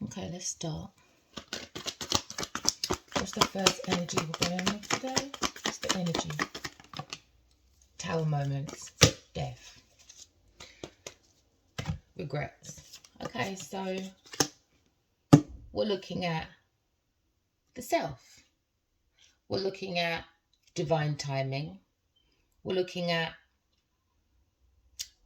Okay, let's start. What's the first energy we're going with today? What's the energy? Tower moments, death, regrets. Okay, so we're looking at the self. We're looking at divine timing. We're looking at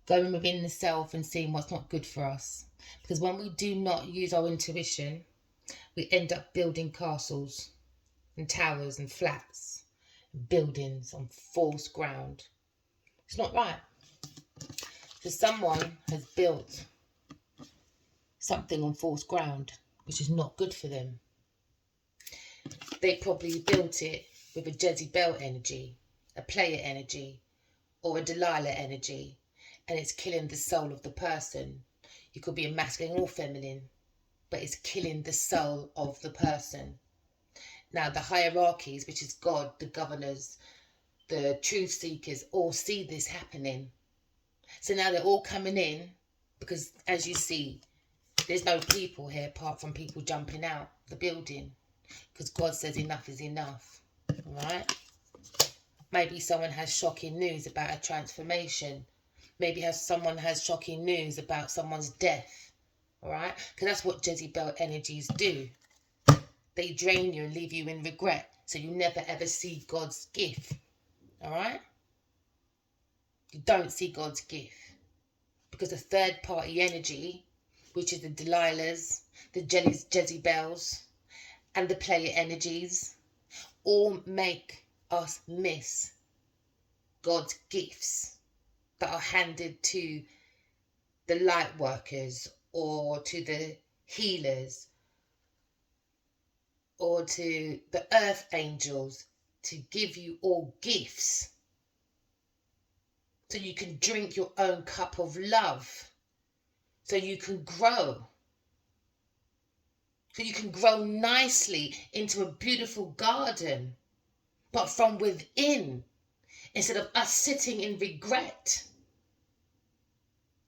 going within the self and seeing what's not good for us. Because when we do not use our intuition, we end up building castles and towers and flats and buildings on false ground. It's not right. So someone has built something on false ground, which is not good for them. They probably built it with a Jezebel energy, a player energy, or a Delilah energy, and it's killing the soul of the person. You could be a masculine or feminine, but it's killing the soul of the person. Now, the hierarchies, which is God, the governors, the truth seekers, all see this happening. So now they're all coming in because, as you see, there's no people here apart from people jumping out the building because God says enough is enough. All right? Maybe someone has shocking news about a transformation. Maybe someone has shocking news about someone's death. All right? Because that's what Jezebel energies do. They drain you and leave you in regret. So you never ever see God's gift. All right? You don't see God's gift. Because the third party energy, which is the Delilahs, the Jezebels, and the player energies, all make us miss God's gifts that are handed to the light workers or to the healers or to the earth angels to give you all gifts so you can drink your own cup of love, so you can grow. So you can grow nicely into a beautiful garden, but from within, instead of us sitting in regret,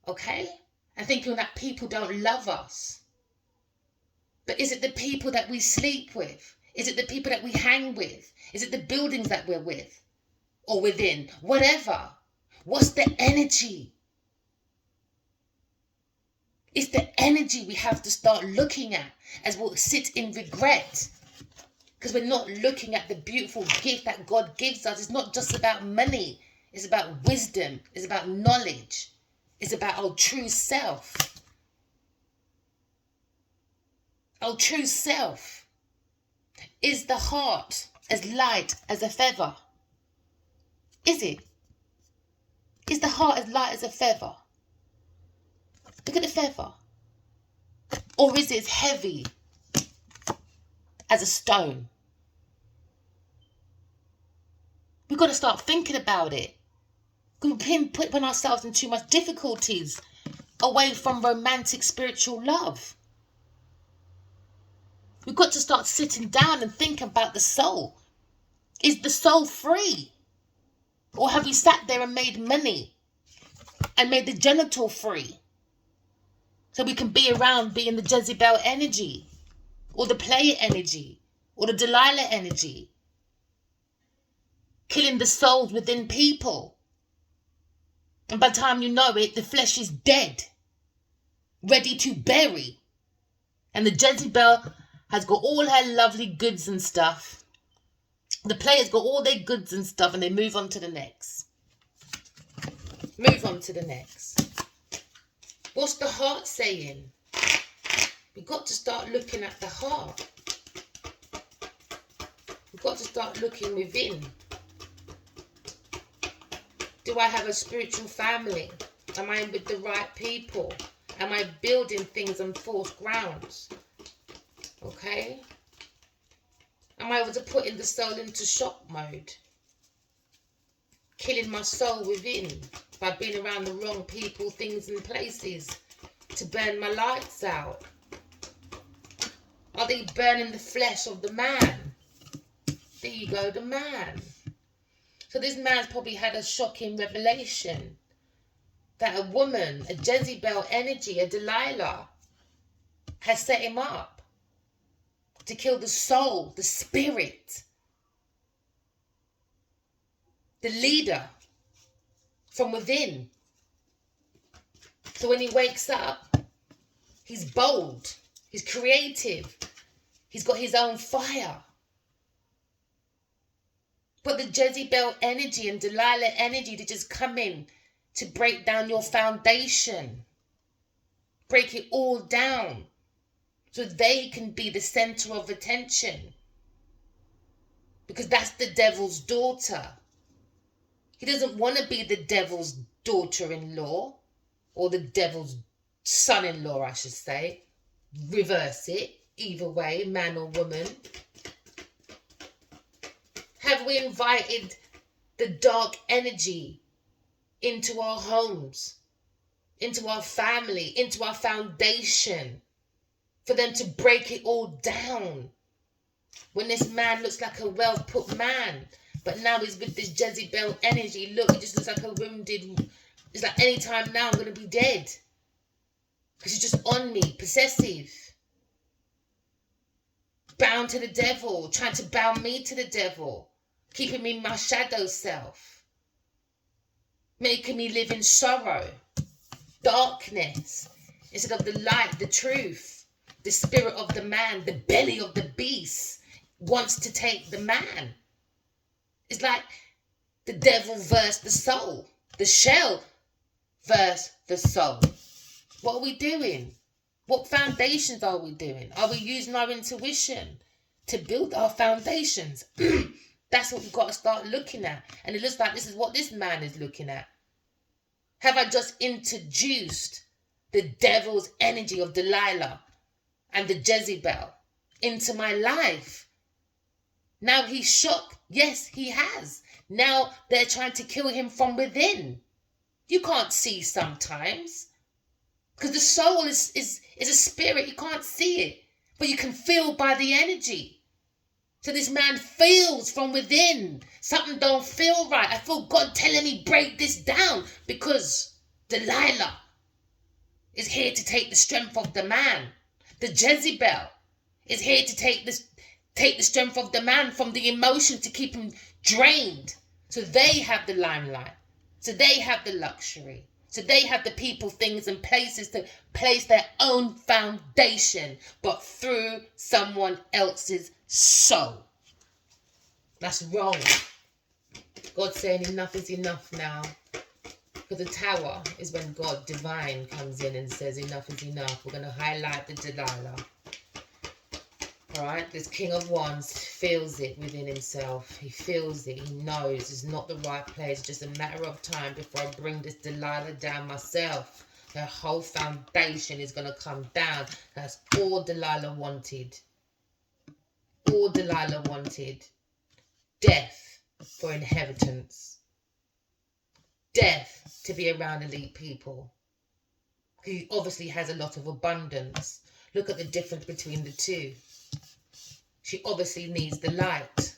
okay? And thinking that people don't love us. But is it the people that we sleep with? Is it the people that we hang with? Is it the buildings that we're with? Or within? Whatever. What's the energy? It's the energy we have to start looking at as we'll sit in regret. Because we're not looking at the beautiful gift that God gives us. It's not just about money. It's about wisdom. It's about knowledge. It's about our true self. Our true self. Is the heart as light as a feather? Is it? Is the heart as light as a feather? Look at the feather. Or is it as heavy as a stone? We've got to start thinking about it. We've been putting ourselves in too much difficulties away from romantic spiritual love. We've got to start sitting down and thinking about the soul. Is the soul free? Or have we sat there and made money and made the genital free? So we can be around being the Jezebel energy or the player energy or the Delilah energy. Killing the souls within people. And by the time you know it, the flesh is dead. Ready to bury. And the Jezebel has got all her lovely goods and stuff. The player's got all their goods and stuff and they move on to the next. Move on to the next. What's the heart saying? We've got to start looking at the heart. We've got to start looking within. Do I have a spiritual family? Am I with the right people? Am I building things on false grounds? Okay? Am I able to put in the soul into shock mode? Killing my soul within by being around the wrong people, things and places to burn my lights out? Are they burning the flesh of the man? There you go, the man. So this man's probably had a shocking revelation that a woman, a Jezebel energy, a Delilah, has set him up to kill the soul, the spirit, the leader from within. So when he wakes up, he's bold, he's creative, he's got his own fire. But the Jezebel energy and Delilah energy to just come in to break down your foundation, break it all down so they can be the center of attention. Because that's the devil's daughter. He doesn't want to be the devil's daughter-in-law, or the devil's son-in-law, I should say. Reverse it, either way, man or woman. Have we invited the dark energy into our homes, into our family, into our foundation, for them to break it all down? When this man looks like a well-put man, but now he's with this Jezebel energy. Look, he just looks like a wounded. It's like any time now I'm going to be dead. Because he's just on me, possessive. Bound to the devil, trying to bound me to the devil. Keeping me my shadow self. Making me live in sorrow. Darkness. Instead of the light, the truth. The spirit of the man, the belly of the beast wants to take the man. It's like the devil versus the soul. The shell versus the soul. What are we doing? What foundations are we doing? Are we using our intuition to build our foundations? That's what we've got to start looking at. And it looks like this is what this man is looking at. Have I just introduced the devil's energy of Delilah and the Jezebel into my life? Now he's shocked. Yes, he has. Now they're trying to kill him from within. You can't see sometimes. Because the soul is a spirit. You can't see it. But you can feel by the energy. So this man feels from within. Something don't feel right. I feel God telling me break this down. Because Delilah is here to take the strength of the man. The Jezebel is here to take the strength of the man from the emotion to keep him drained. So they have the limelight. So they have the luxury. So they have the people, things and places to place their own foundation, but through someone else's soul. That's wrong. God's saying enough is enough now. Because the tower is when God divine comes in and says enough is enough. We're going to highlight the Delilah. Alright, this King of Wands feels it within himself. He feels it. He knows it's not the right place. It's just a matter of time before I bring this Delilah down myself. Her whole foundation is going to come down. That's all Delilah wanted. All Delilah wanted. Death for inheritance. Death to be around elite people. He obviously has a lot of abundance. Look at the difference between the two. She obviously needs the light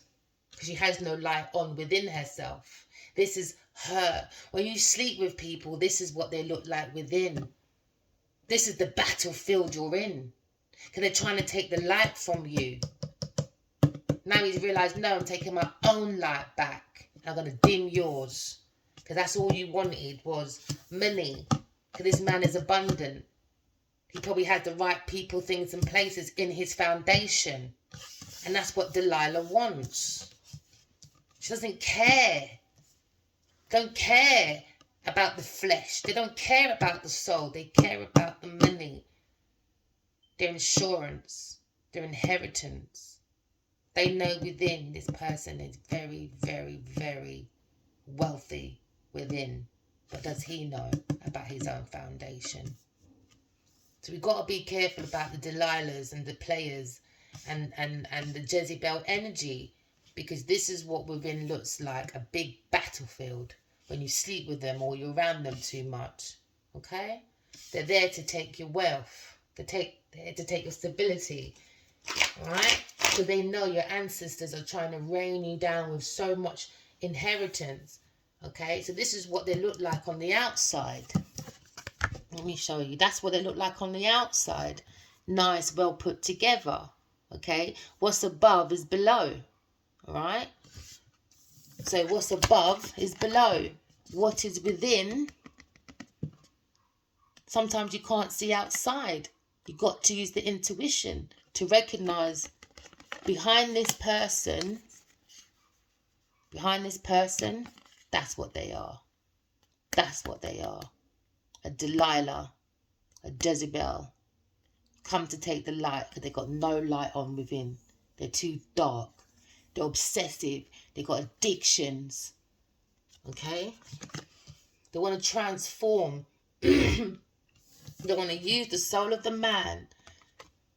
because she has no light on within herself. This is her. When you sleep with people, this is what they look like within. This is the battlefield you're in. Because they're trying to take the light from you. Now he's realised, no, I'm taking my own light back. I'm going to dim yours. Because that's all you wanted was money. Because this man is abundant. He probably had the right people, things and places in his foundation. And that's what Delilah wants. She doesn't care. Don't care about the flesh. They don't care about the soul. They care about the money. Their insurance. Their inheritance. They know within this person is very, very, very wealthy within. But does he know about his own foundation? So we've got to be careful about the Delilahs and the players and the Jezebel energy, because this is what within looks like a big battlefield when you sleep with them or you're around them too much. Okay? They're there to take your wealth. They're there to take your stability. Alright? So they know your ancestors are trying to rain you down with so much inheritance. Okay? So this is what they look like on the outside. Let me show you. That's what they look like on the outside. nice, well put together. Okay, what's above is below. All right. So what's above is below. What is within, sometimes you can't see outside. You've got to use the intuition to recognize behind this person, that's what they are. That's what they are. A Delilah, a Jezebel, come to take the light because they've got no light on within. They're too dark. They're obsessive. They've got addictions. Okay? They want to transform. They want to use the soul of the man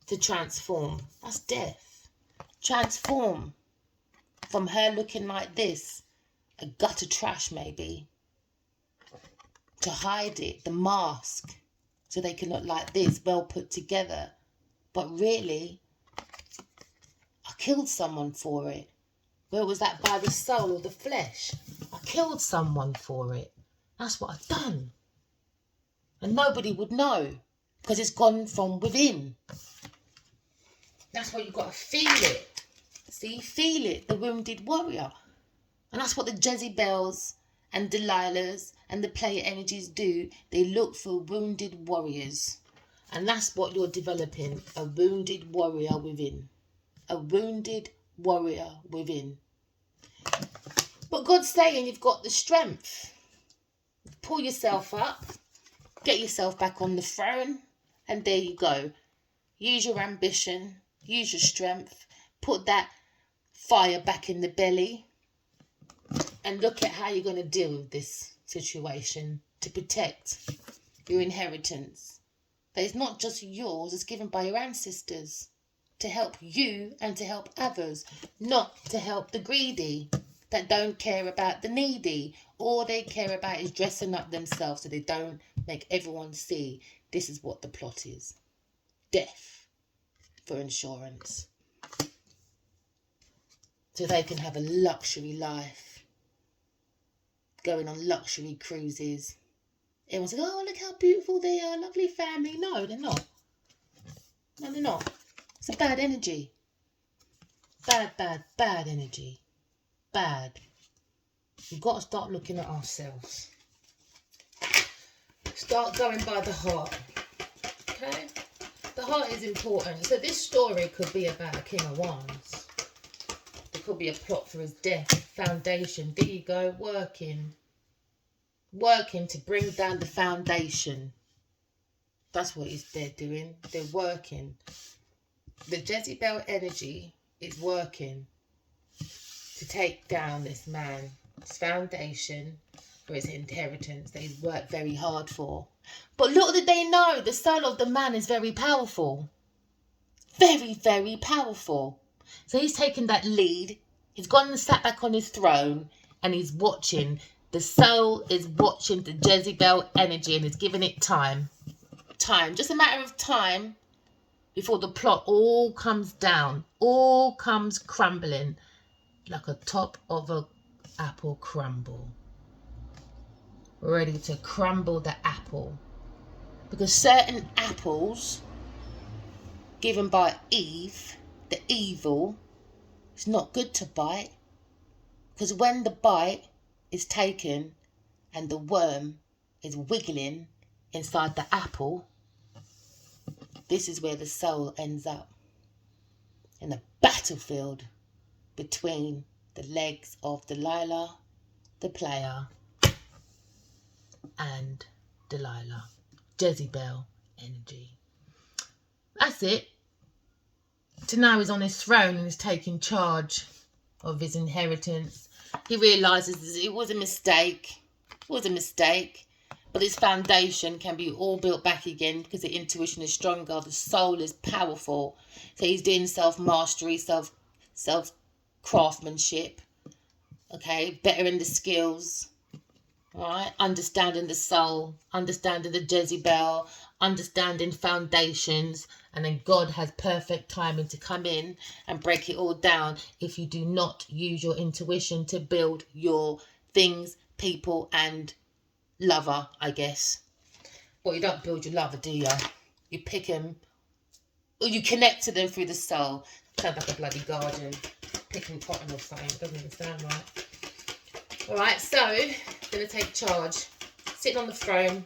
to transform. That's death. Transform from her looking like this, a gutter trash maybe, to hide it, the mask, so they can look like this, well put together. But really, I killed someone for it. Where was that? By the soul or the flesh? I killed someone for it. That's what I've done. And nobody would know because it's gone from within. That's why you've got to feel it. See, feel it, the wounded warrior. And that's what the Jezebels and Delilahs and the player energies do. They look for wounded warriors. And that's what you're developing, a wounded warrior within. A wounded warrior within. But God's saying you've got the strength. Pull yourself up. Get yourself back on the throne. And there you go. Use your ambition. Use your strength. Put that fire back in the belly. And look at how you're going to deal with this situation to protect your inheritance. That is not just yours, it's given by your ancestors to help you and to help others, not to help the greedy that don't care about the needy. All they care about is dressing up themselves so they don't make everyone see this is what the plot is. Death for insurance. So they can have a luxury life. Going on luxury cruises. Everyone says, oh, look how beautiful they are, lovely family. No, they're not. No, they're not. It's a bad energy. Bad energy. Bad. We've got to start looking at ourselves. Start going by the heart. Okay? The heart is important. So this story could be about a King of Wands. There could be a plot for his death. Foundation. There you go. Working to bring down the foundation. That's what they're doing. They're working. The Jezebel energy is working to take down this man's foundation for his inheritance that he's worked very hard for. But little did they know, the soul of the man is very powerful. Very, very powerful. So he's taken that lead. He's gone and sat back on his throne and he's watching. The soul is watching the Jezebel energy and is giving it time. Time. Just a matter of time before the plot all comes down. All comes crumbling like a top of an apple crumble. Ready to crumble the apple. Because certain apples given by Eve, the evil, it's not good to bite. Because when the bite is taken and the worm is wiggling inside the apple, this is where the soul ends up. In a battlefield between the legs of Delilah, the player, and Delilah. Jezebel energy. That's it. So now he's on his throne and he's taking charge of his inheritance. He realises it was a mistake. It was a mistake. But his foundation can be all built back again because the intuition is stronger. The soul is powerful. So he's doing self-mastery, self-craftsmanship. Okay, bettering the skills. Right, understanding the soul, understanding the Jezebel, understanding foundations, and then God has perfect timing to come in and break it all down if you do not use your intuition to build your things, people, and lover, I guess. Well, you don't build your lover, do you? You pick him or you connect to them through the soul. Sounds like a bloody garden, picking cotton or something. It doesn't even sound right. All right, so going to take charge, sitting on the throne,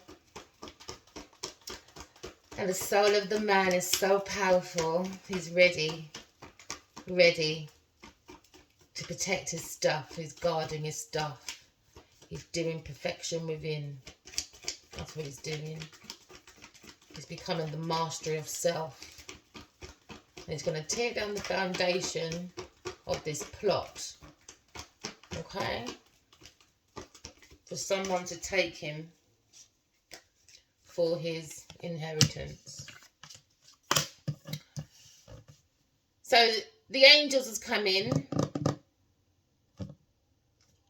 and the soul of the man is so powerful. He's ready to protect his stuff. He's guarding his stuff. He's doing perfection within. That's what he's doing. He's becoming the mastery of self. And he's going to tear down the foundation of this plot. Okay? For someone to take him for his inheritance. So the angels has come in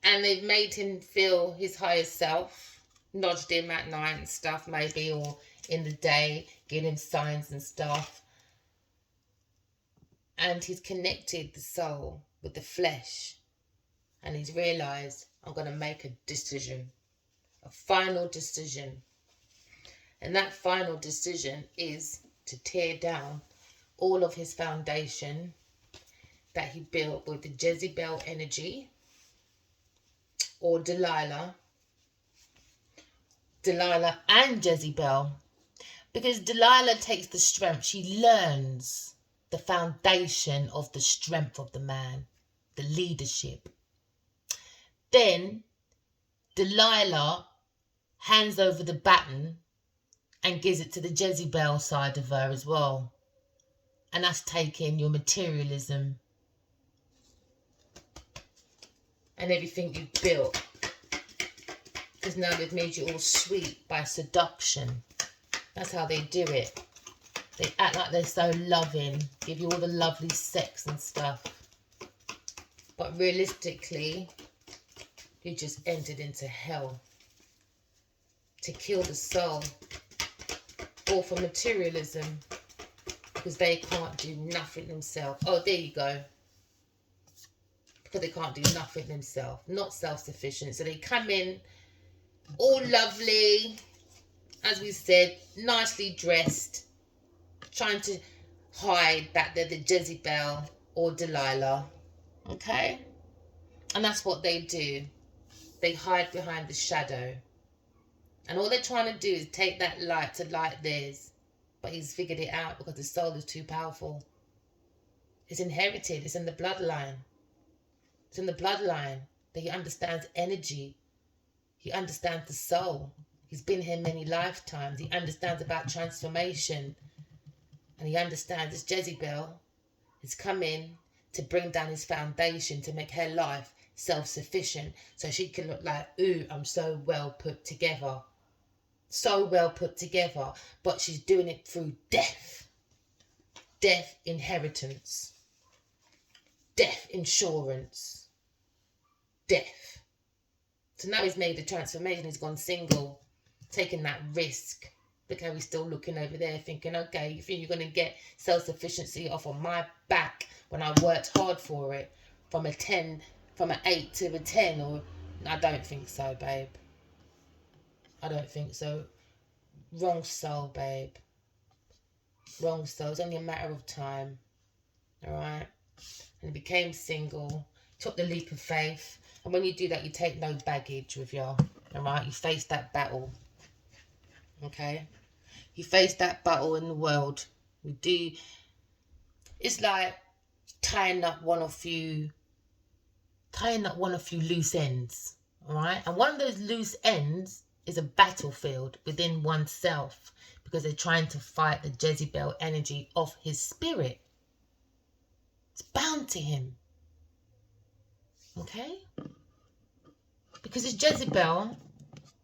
and they've made him feel his higher self, nudged him at night and stuff maybe, or in the day, giving him signs and stuff. And he's connected the soul with the flesh. And he's realised, I'm going to make a decision, a final decision. And that final decision is to tear down all of his foundation that he built with the Jezebel energy, or Delilah and Jezebel. Because Delilah takes the strength, she learns the foundation of the strength of the man, the leadership. Then Delilah hands over the baton and gives it to the Jezebel side of her as well. And that's taking your materialism and everything you've built. Because now they've made you all sweet by seduction. That's how they do it. They act like they're so loving, give you all the lovely sex and stuff. But realistically, you just entered into hell to kill the soul, all for materialism, because they can't do nothing themselves. Oh, there you go. Because they can't do nothing themselves, not self-sufficient. So they come in all lovely, as we said, nicely dressed, trying to hide that they're the Jezebel or Delilah. Okay? And that's what they do. They hide behind the shadow. And all they're trying to do is take that light to light theirs. But he's figured it out because the soul is too powerful. It's inherited. It's in the bloodline. It's in the bloodline that he understands energy. He understands the soul. He's been here many lifetimes. He understands about transformation. And he understands this Jezebel has come in to bring down his foundation, to make her life self-sufficient, so she can look like, ooh, I'm so well put together. So well put together. But she's doing it through death. Death inheritance. Death insurance. Death. So now he's made the transformation. He's gone single, taking that risk. Look how he's still looking over there thinking, okay, you think you're going to get self-sufficiency off of my back when I worked hard for it, from an 8 to a 10? Or I don't think so, babe. I don't think so. Wrong soul, babe. Wrong soul. It's only a matter of time. All right? And he became single, took the leap of faith. And when you do that, you take no baggage with you. All right? You face that battle. Okay? You face that battle in the world. You do. It's like tying up one of few loose ends. All right? And one of those loose ends is a battlefield within oneself, because they're trying to fight the Jezebel energy of his spirit. It's bound to him. Okay? Because his Jezebel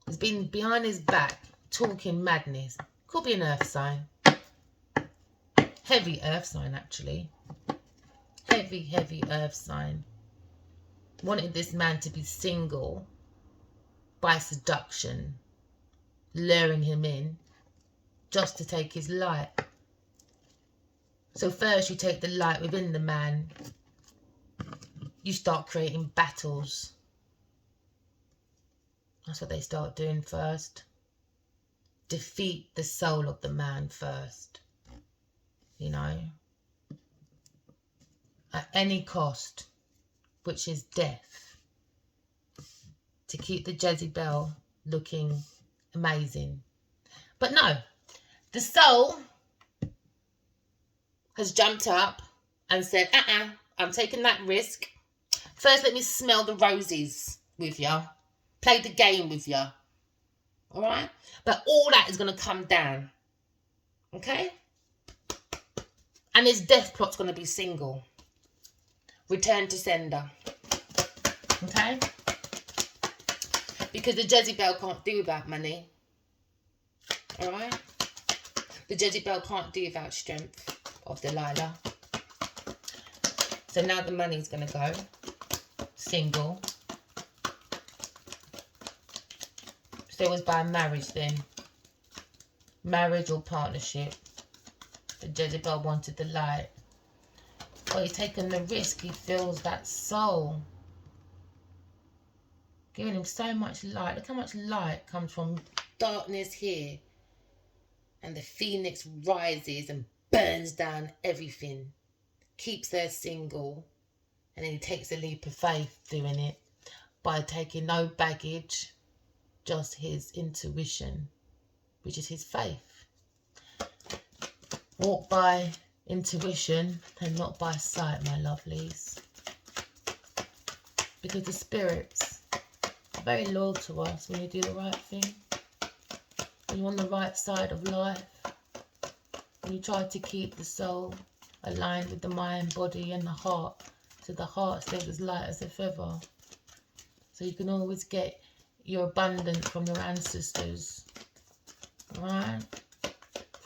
has been behind his back talking madness. Could be an earth sign. Heavy earth sign, actually. Heavy earth sign. Wanted this man to be single by seduction, luring him in just to take his light. So first you take the light within the man. You start creating battles. That's what they start doing first. Defeat the soul of the man first. you know, at any cost, which is death, to keep the Jezebel looking amazing. But no, the soul has jumped up and said, I'm taking that risk. First, let me smell the roses with you. Play the game with you. All right? But all that is going to come down. Okay? And his death plot's going to be single. Return to sender. Okay? Because the Jezebel can't do without money. All right? The Jezebel can't do without strength of Delilah. So now the money's going to go. Single. So it was by marriage then. Marriage or partnership. The Jezebel wanted the light. But he's taken the risk. He feels that soul giving him so much light. Look how much light comes from darkness here. And the phoenix rises and burns down everything. Keeps her single. And then he takes a leap of faith doing it. By taking no baggage. Just his intuition. Which is his faith. Walk by intuition and not by sight, my lovelies. Because the spirits are very loyal to us when you do the right thing. When you're on the right side of life. When you try to keep the soul aligned with the mind, body and the heart. So the heart stays as light as a feather. So you can always get your abundance from your ancestors. Right?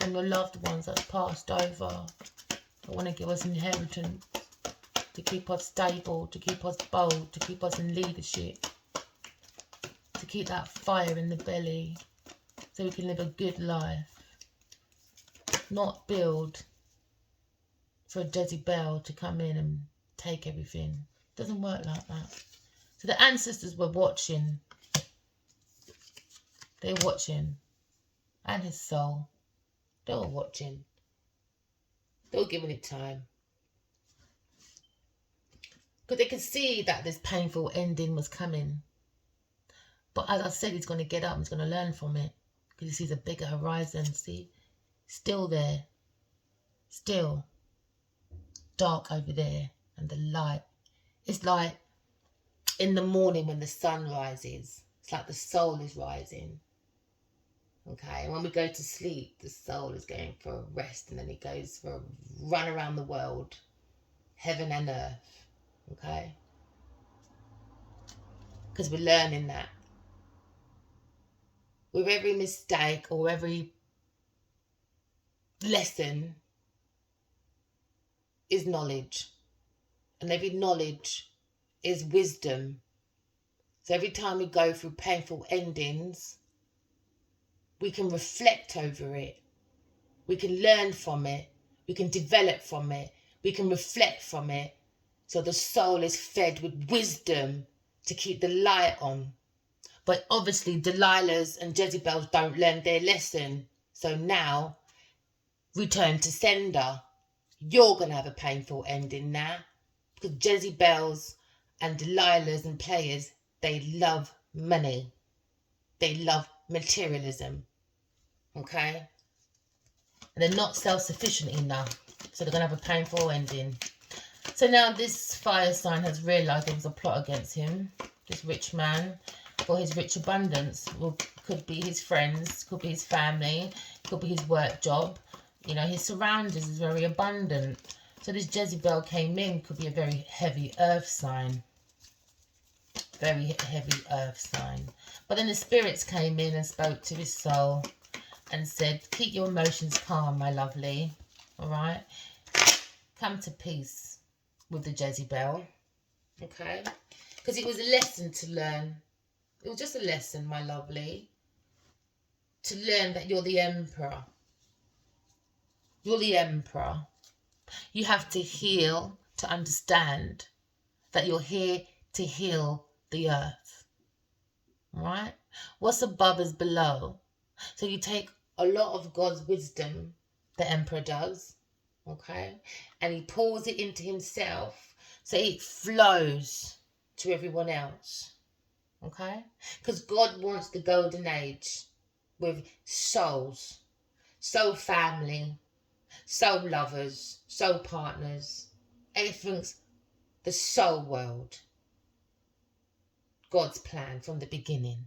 From your loved ones that's passed over. That want to give us inheritance. To keep us stable. To keep us bold. To keep us in leadership. To keep that fire in the belly. So we can live a good life. Not build for a Jezebel to come in and take everything. It doesn't work like that. So the ancestors were watching. They were watching. And his soul. They were watching. They were giving it time. Because they could see that this painful ending was coming. But as I said, he's going to get up and he's going to learn from it. Because he sees a bigger horizon, see? Still there. Still. Dark over there. And the light. It's like in the morning when the sun rises. It's like the soul is rising. Okay, and when we go to sleep, the soul is going for a rest. And then it goes for a run around the world. Heaven and earth. Okay? Because we're learning that. With every mistake or every lesson is knowledge. And every knowledge is wisdom. So every time we go through painful endings, we can reflect over it. We can learn from it. We can develop from it. We can reflect from it. So the soul is fed with wisdom to keep the light on. But obviously Delilahs and Jezebels don't learn their lesson. So now, return to sender. You're going to have a painful ending now. Because Jezebels and Delilahs and players, they love money. They love materialism. Okay? And they're not self-sufficient enough. So they're going to have a painful ending. So now this fire sign has realised there was a plot against him. This rich man. For his rich abundance. Could be his friends. Could be his family. Could be his work job. You know, his surroundings is very abundant. So this Jezebel came in. Could be a very heavy earth sign. Very heavy earth sign. But then the spirits came in and spoke to his soul. And said, keep your emotions calm, my lovely. Alright? Come to peace with the Jezebel. Okay? Because it was a lesson to learn. It was just a lesson, my lovely. To learn that you're the emperor. You're the emperor. You have to heal to understand that you're here to heal the earth. Alright? What's above is below. So you take a lot of God's wisdom, the emperor does, okay? And he pours it into himself so it flows to everyone else, okay? Because God wants the golden age with souls, soul family, soul lovers, soul partners. Everything's the soul world. God's plan from the beginning.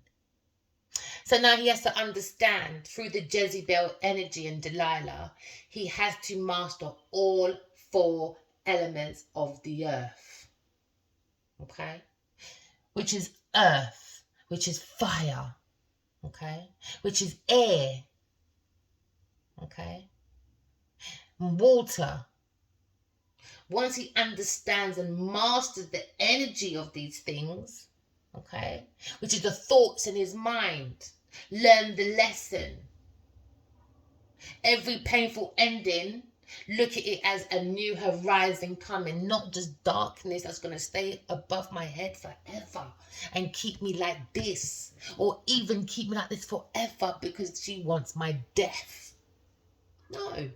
So now he has to understand through the Jezebel energy and Delilah, he has to master all 4 elements of the earth. Okay? Which is earth, which is fire, okay? Which is air, okay? Water. Once he understands and masters the energy of these things, okay, which is the thoughts in his mind, learn the lesson. Every painful ending, look at it as a new horizon coming, not just darkness that's going to stay above my head forever and keep me like this, or even keep me like this forever because she wants my death. No,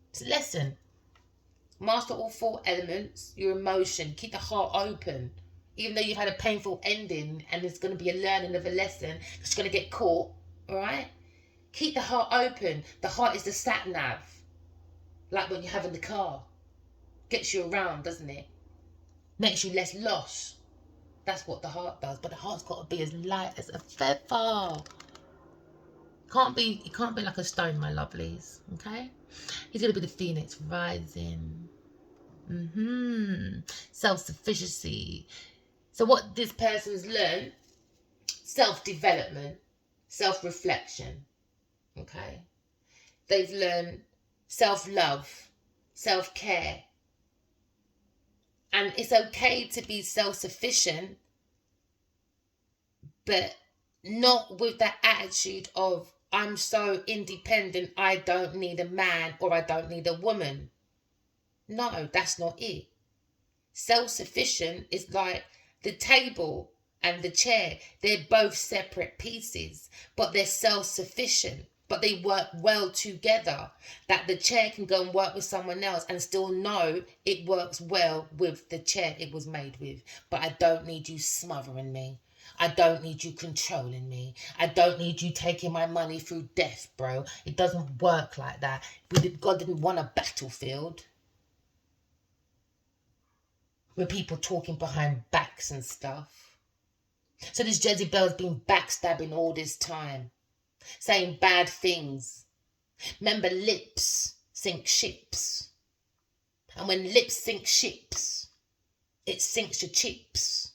it's a lesson. Master all 4 elements, your emotion, keep the heart open. Even though you've had a painful ending and there's going to be a learning of a lesson, because you're going to get caught, all right? Keep the heart open. The heart is the sat-nav, like when you have in the car. Gets you around, doesn't it? Makes you less lost. That's what the heart does. But the heart's got to be as light as a feather. It can't be like a stone, my lovelies, okay? He's going to be the phoenix rising. Self-sufficiency. So what this person's learned, self-development, self-reflection, okay? They've learned self-love, self-care. And it's okay to be self-sufficient, but not with that attitude of, I'm so independent, I don't need a man or I don't need a woman. No, that's not it. Self-sufficient is like the table and the chair. They're both separate pieces, but they're self-sufficient. But they work well together. That the chair can go and work with someone else and still know it works well with the chair it was made with. But I don't need you smothering me. I don't need you controlling me. I don't need you taking my money through death, bro. It doesn't work like that. God didn't want a battlefield with people talking behind backs and stuff. So this Jezebel's been backstabbing all this time, saying bad things. Remember, lips sink ships. And when lips sink ships, it sinks your chips.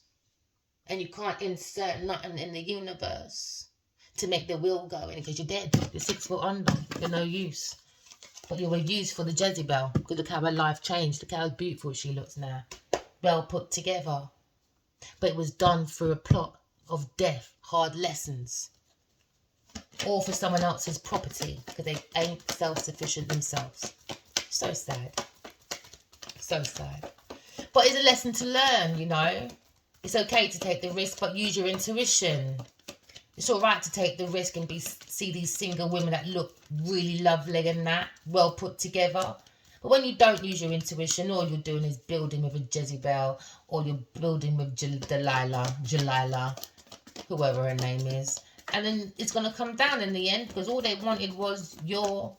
And you can't insert nothing in the universe to make the wheel go in because you're dead. You're 6 foot under. You're no use. But you were used for the Jezebel because look how her life changed. Look how beautiful she looks now. Well put together. But it was done through a plot of death, hard lessons. All for someone else's property because they ain't self-sufficient themselves. So sad. So sad. But it's a lesson to learn, you know. It's okay to take the risk, but use your intuition. It's all right to take the risk and see these single women that look really lovely and that, well put together. But when you don't use your intuition, all you're doing is building with a Jezebel, or you're building with Delilah, whoever her name is. And then it's going to come down in the end because all they wanted was your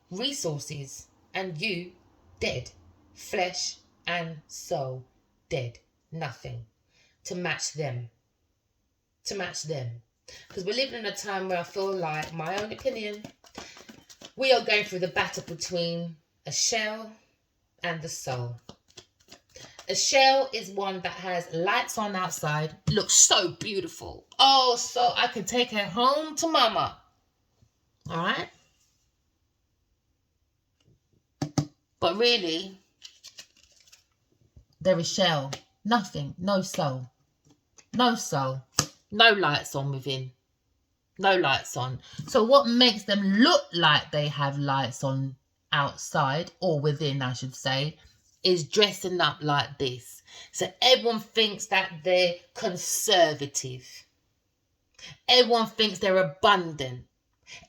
resources and you dead. Flesh and soul dead. Nothing to match them. To match them. Because we're living in a time where I feel like, my own opinion, we are going through the battle between a shell and the soul. A shell is one that has lights on outside, looks so beautiful. Oh, so I could take her home to mama. All right? But really, they're a shell. Nothing. No soul. No soul. No lights on within. No lights on. So what makes them look like they have lights on outside, or within, I should say, is dressing up like this. So everyone thinks that they're conservative. Everyone thinks they're abundant.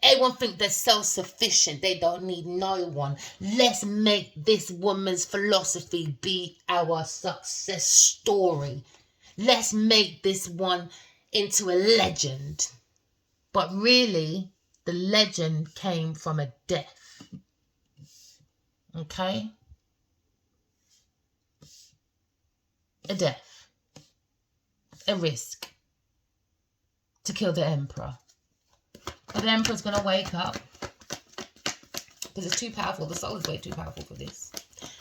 Everyone think they're self-sufficient. They don't need no one. Let's make this woman's philosophy be our success story. Let's make this one into a legend. But really, the legend came from a death. Okay? A death. A risk. To kill the emperor. But the emperor's going to wake up. Because it's too powerful. The soul is way too powerful for this.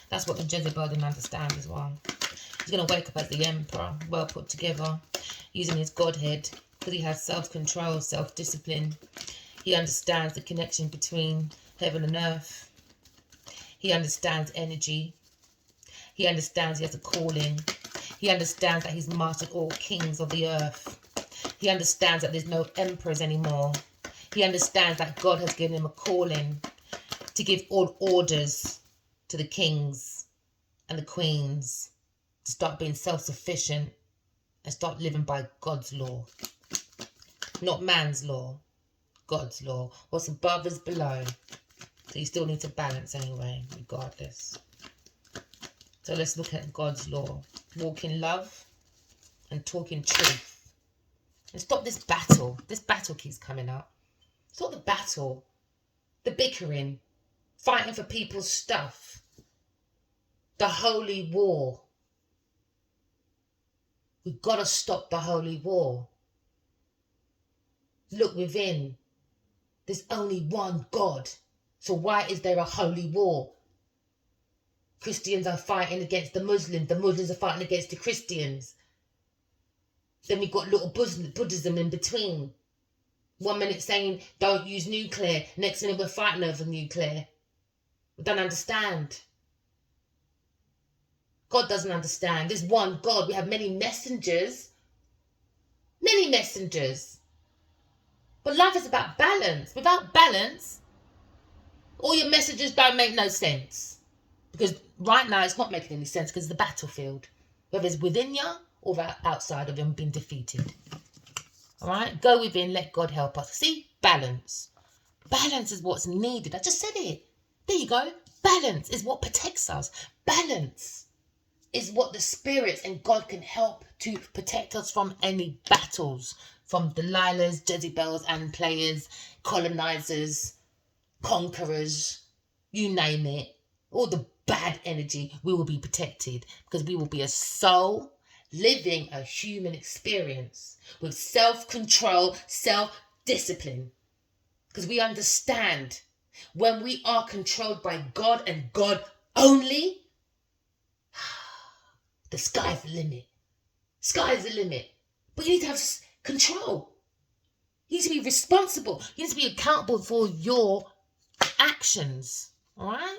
That's what the Jezebel didn't understand as well. He's going to wake up as the emperor. Well put together. Using his godhead. Because he has self-control, self-discipline. He understands the connection between heaven and earth. He understands energy. He understands he has a calling. He understands that he's mastered all kings of the earth. He understands that there's no emperors anymore. He understands that God has given him a calling to give all orders to the kings and the queens, to start being self-sufficient and start living by God's law. Not man's law, God's law. What's above is below. So you still need to balance anyway, regardless. So let's look at God's law. Walk in love and talk in truth. And stop this battle. This battle keeps coming up. Stop the battle. The bickering. Fighting for people's stuff. The holy war. We've got to stop the holy war. Look within. There's only one God. So why is there a holy war? Christians are fighting against the Muslims are fighting against the Christians. Then we've got little Buddhism in between. 1 minute saying don't use nuclear, next minute we're fighting over nuclear. We don't understand. God doesn't understand. There's one God. We have many messengers. Many messengers. But life is about balance. Without balance, all your messages don't make no sense. Because right now it's not making any sense because it's the battlefield. Whether it's within you or outside of him being defeated. Alright? Go within, let God help us. See? Balance. Balance is what's needed. I just said it. There you go. Balance is what protects us. Balance is what the spirits and God can help to protect us from any battles. From Delilahs, Jezebels, and players, colonizers, conquerors, you name it. All the bad energy, we will be protected because we will be a soul living a human experience with self-control, self-discipline. Because we understand when we are controlled by God and God only, the sky's the limit. Sky's the limit. But you need to have control. You need to be responsible. You need to be accountable for your actions. All right?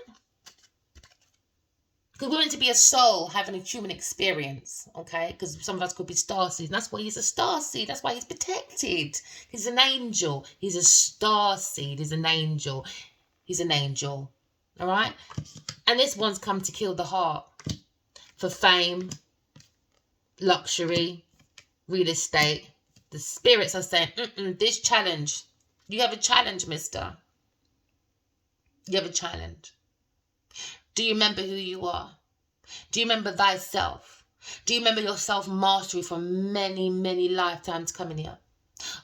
Because we're meant to be a soul having a human experience, okay? Because some of us could be starseeds. And that's why he's a starseed. That's why he's protected. He's an angel. He's a starseed. He's an angel. He's an angel. All right? And this one's come to kill the heart. For fame, luxury, real estate. The spirits are saying, this challenge. You have a challenge, mister. You have a challenge. Do you remember who you are? Do you remember thyself? Do you remember your self-mastery from many, many lifetimes coming here?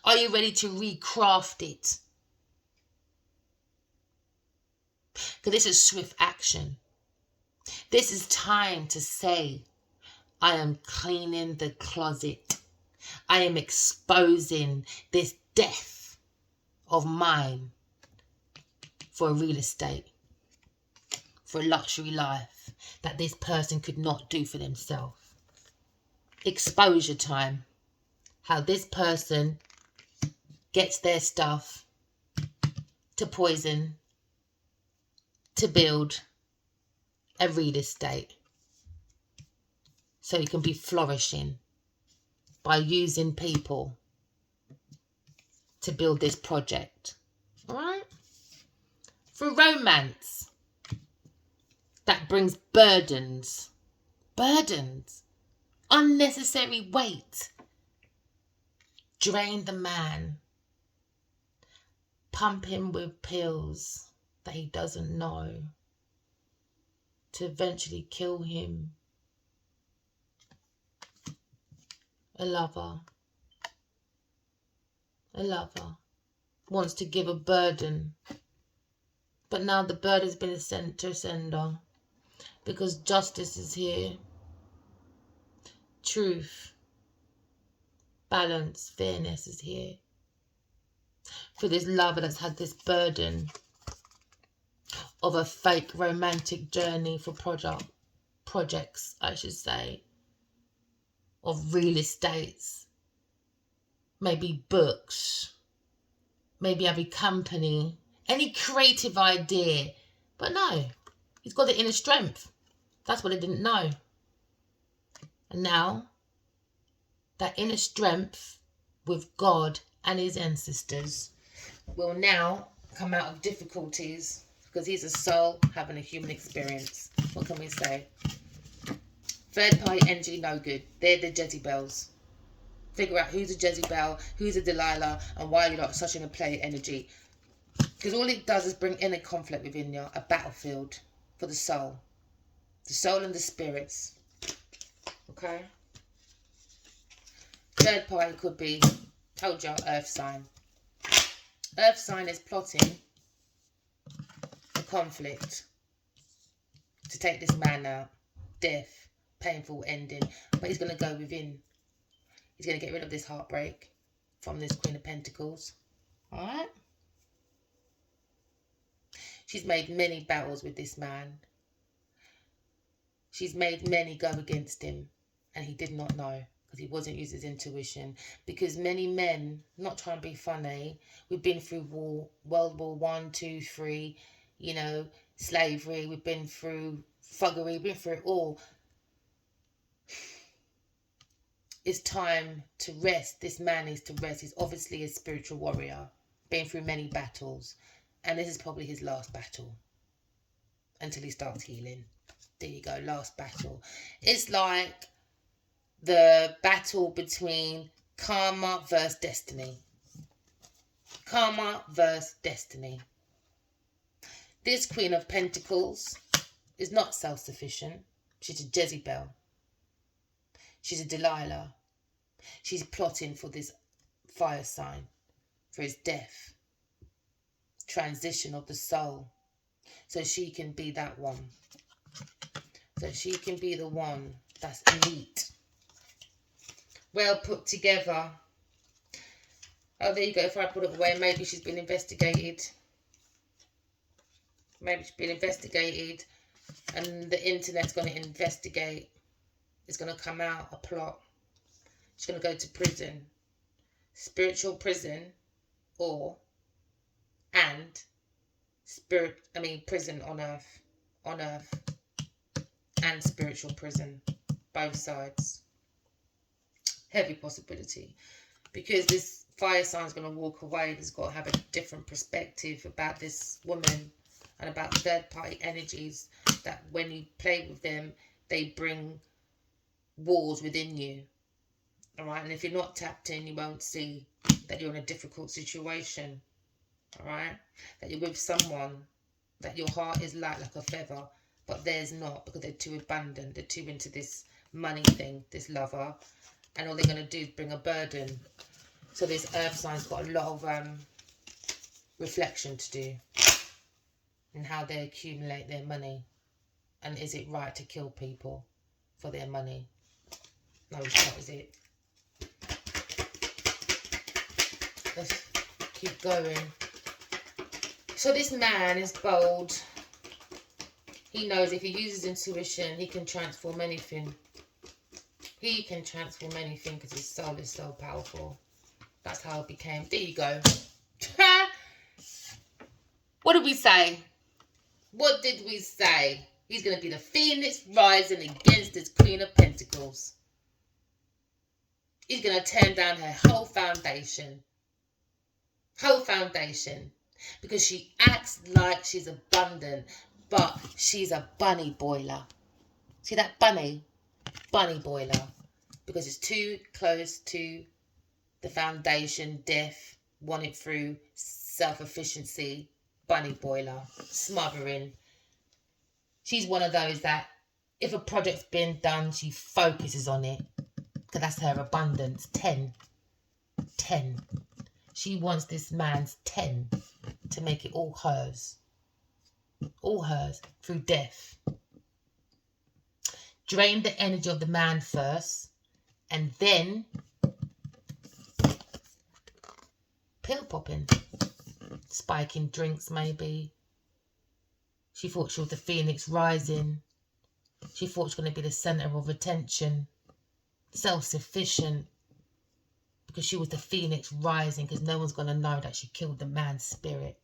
Are you ready to recraft it? Because this is swift action. This is time to say, I am cleaning the closet. I am exposing this death of mine for a real estate. For a luxury life that this person could not do for themselves. Exposure time. How this person gets their stuff to poison, to build a real estate. So you can be flourishing by using people to build this project. Alright? For romance. That brings burdens. Burdens. Unnecessary weight. Drain the man. pump him with pills that he doesn't know to eventually kill him. A lover wants to give a burden, but now the burden's been sent to sender because justice is here. Truth, balance, fairness is here for this lover that's had this burden of a fake romantic journey for projects, I should say, of real estates, maybe books, maybe every company, any creative idea. But no, he's got the inner strength. That's what I didn't know. And now, that inner strength with God and his ancestors will now come out of difficulties because he's a soul having a human experience. What can we say? Third party energy, no good. They're the Jezebels. Figure out who's a Jezebel, who's a Delilah, and why you're not such in a play energy. Because all it does is bring inner conflict within you, a battlefield for the soul. The soul and the spirits. Okay? Third party could be, told you, earth sign. Earth sign is plotting a conflict to take this man out. Death, painful ending. But he's going to go within. He's going to get rid of this heartbreak from this Queen of Pentacles. Alright? She's made many battles with this man. She's made many go against him. And he did not know. Because he wasn't using his intuition. Because many men, not trying to be funny, we've been through war, World War 1, 2, 3, you know, slavery, we've been through thuggery, we've been through it all. It's time to rest. This man needs to rest. He's obviously a spiritual warrior, been through many battles. And this is probably his last battle. Until he starts healing. There you go, last battle. It's like the battle between Karma versus Destiny. Karma versus Destiny. This Queen of Pentacles is not self-sufficient. She's a Jezebel. She's a Delilah. She's plotting for this fire sign, for his death. Transition of the soul. So she can be that one. So she can be the one that's elite. Well put together. Oh, there you go. If I put it away, maybe she's been investigated. Maybe she's been investigated. And the internet's going to investigate. It's going to come out a plot. She's going to go to prison. Spiritual prison. Prison on earth. On earth. And spiritual prison. Both sides. Heavy possibility. Because this fire sign's going to walk away. It's got to have a different perspective about this woman. And about third party energies. That when you play with them, they bring wars within you. Alright, and if you're not tapped in, you won't see that you're in a difficult situation. Alright, that you're with someone that your heart is light like a feather, but theirs not, because they're too abundant, they're too into this money thing, this lover, and all they're going to do is bring a burden. So this earth sign's got a lot of reflection to do in how they accumulate their money. And is it right to kill people for their money? No, it's not, is it? Let's keep going. So this man is bold. He knows if he uses intuition, he can transform anything. He can transform anything because his soul is so powerful. That's how it became. There you go. What did we say? What did we say? He's going to be the phoenix rising against this Queen of Pentacles. He's going to turn down her whole foundation. Whole foundation. Because she acts like she's abundant. But she's a bunny boiler. See that bunny? Bunny boiler. Because it's too close to the foundation, death, want it through self-efficiency, bunny boiler, smothering. She's one of those that if a project's been done, she focuses on it. Because that's her abundance. 10. 10. She wants this man's 10 to make it all hers. All hers through death. Drain the energy of the man first, and then pill popping, spiking drinks maybe. She thought she was the phoenix rising. She thought she was going to be the centre of attention, self-sufficient, because she was the phoenix rising, because no one's going to know that she killed the man's spirit.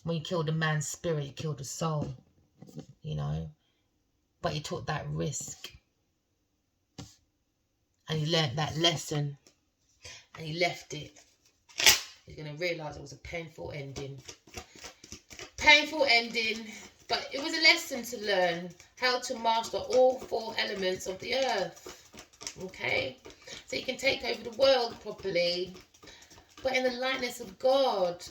When you kill the man's spirit, you kill the soul, you know. But he took that risk. And he learnt that lesson. And he left it. He's going to realise it was a painful ending. Painful ending. But it was a lesson to learn how to master all 4 elements of the earth. Okay? So you can take over the world properly. But in the likeness of God.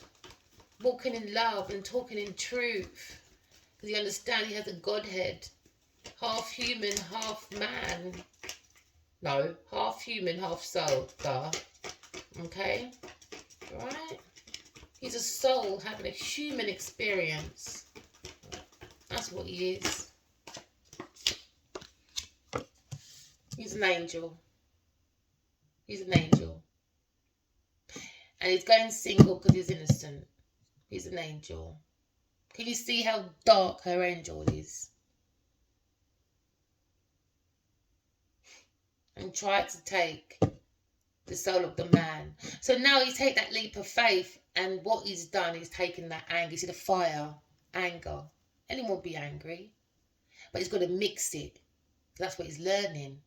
Walking in love and talking in truth. Because you understand he has a Godhead. Half human, half man. No, half human, half soul. Duh. Okay? Right? He's a soul having a human experience. That's what he is. He's an angel. He's an angel. And he's going single because he's innocent. He's an angel. Can you see how dark her angel is? And tried to take the soul of the man. So now he's taken that leap of faith, and what he's done is taken that anger. You see the fire, anger. Anyone will be angry. But he's got to mix it. That's what he's learning.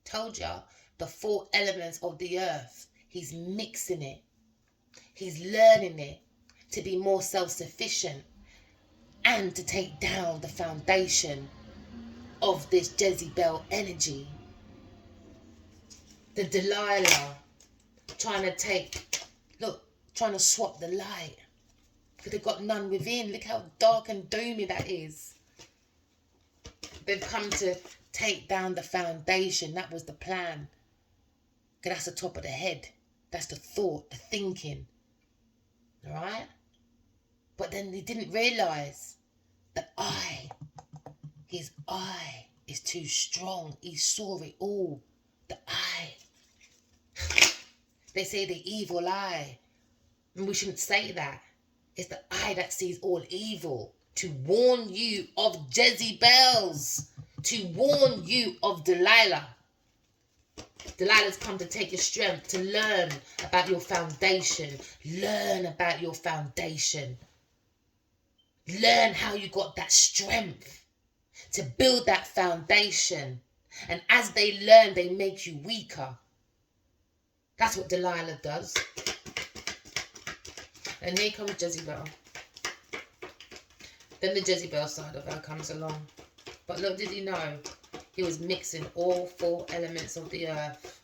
Told ya, the 4 elements of the earth. He's mixing it. He's learning it to be more self-sufficient and to take down the foundation of this Jezebel energy. The Delilah trying to swap the light. Because they've got none within. Look how dark and doomy that is. They've come to take down the foundation. That was the plan. Because that's the top of the head. That's the thought, the thinking. Alright? But then they didn't realise that his eye is too strong. He saw it all. The eye. They say the evil eye. And we shouldn't say that. It's the eye that sees all evil. To warn you of Jezebels. To warn you of Delilah. Delilah's come to take your strength, to learn about your foundation. Learn about your foundation. Learn how you got that strength to build that foundation. And as they learn, they make you weaker. That's what Delilah does. And here comes Jezebel. Then the Jezebel side of her comes along. But look, did he know? He was mixing all 4 elements of the earth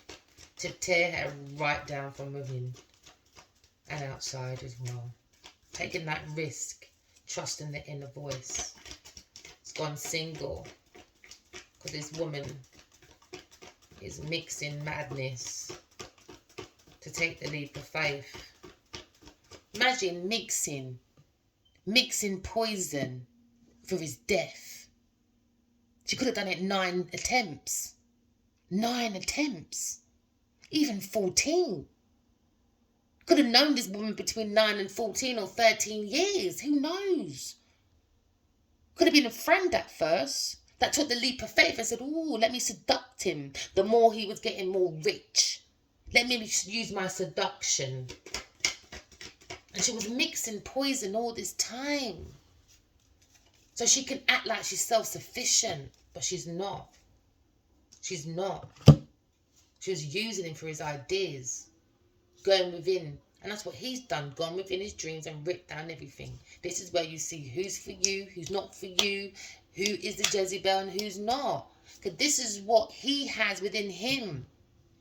to tear her right down from within and outside as well. Taking that risk, trusting the inner voice. He's gone single because this woman is mixing madness to take the leap of faith. Imagine mixing poison for his death. She could have done it 9 attempts. 9 attempts. Even 14. Could have known this woman between 9 and 14 or 13 years. Who knows? Could have been a friend at first that took the leap of faith and said, "Oh, let me seduct him." The more he was getting more rich. Let me use my seduction. And she was mixing poison all this time. So she can act like she's self-sufficient, but she's not. She's not. She was using him for his ideas, going within. And that's what he's done, gone within his dreams and ripped down everything. This is where you see who's for you, who's not for you, who is the Jezebel and who's not. Because this is what he has within him.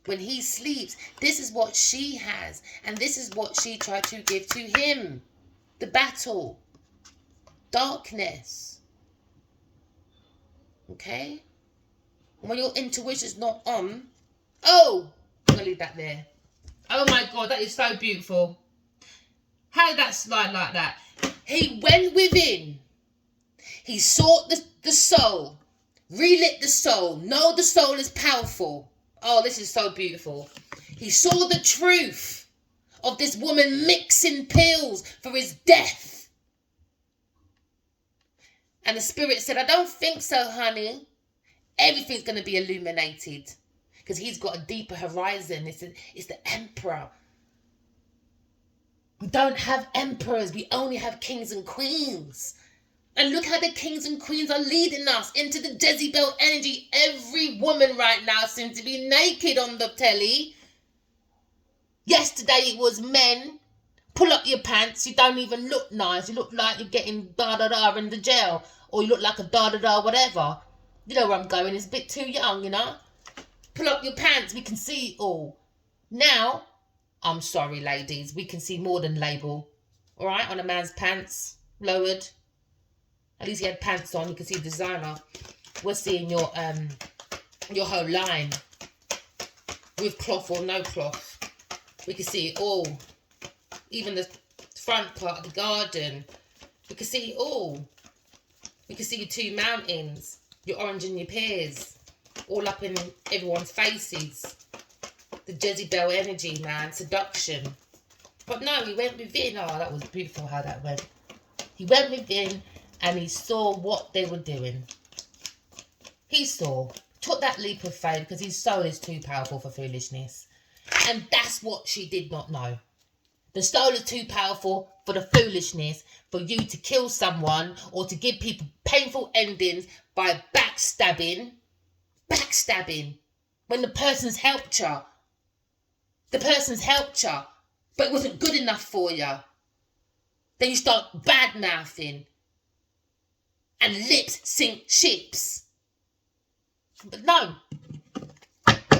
When he sleeps, this is what she has. And this is what she tried to give to him. The battle. Darkness. Okay? When your intuition's not on, oh, I'm going to leave that there. Oh my God, that is so beautiful. How did that slide like that? He went within. He sought the soul. Relit the soul. Know the soul is powerful. Oh, this is so beautiful. He saw the truth of this woman mixing pills for his death. And the spirit said, I don't think so, honey. Everything's going to be illuminated. Because he's got a deeper horizon. It's the emperor. We don't have emperors. We only have kings and queens. And look how the kings and queens are leading us into the Jezebel energy. Every woman right now seems to be naked on the telly. Yesterday it was men. Pull up your pants. You don't even look nice. You look like you're getting da-da-da in the jail. Or you look like a da-da-da whatever. You know where I'm going. It's a bit too young, you know. Pull up your pants. We can see it all. Now, I'm sorry, ladies. We can see more than label. All right? On a man's pants. Lowered. At least he had pants on. You can see designer. We're seeing your whole line. With cloth or no cloth. We can see it all. Even the front part of the garden. We can see it all. We can see your two mountains. Your orange and your pears. All up in everyone's faces. The Jezebel energy, man. Seduction. But no, he went within. Oh, that was beautiful how that went. He went within and he saw what they were doing. He saw. Took that leap of faith because his soul is too powerful for foolishness. And that's what she did not know. The soul is too powerful for the foolishness for you to kill someone or to give people painful endings by backstabbing. Backstabbing. When the person's helped you. The person's helped you. But it wasn't good enough for you. Then you start bad-mouthing. And lips sink ships. But no.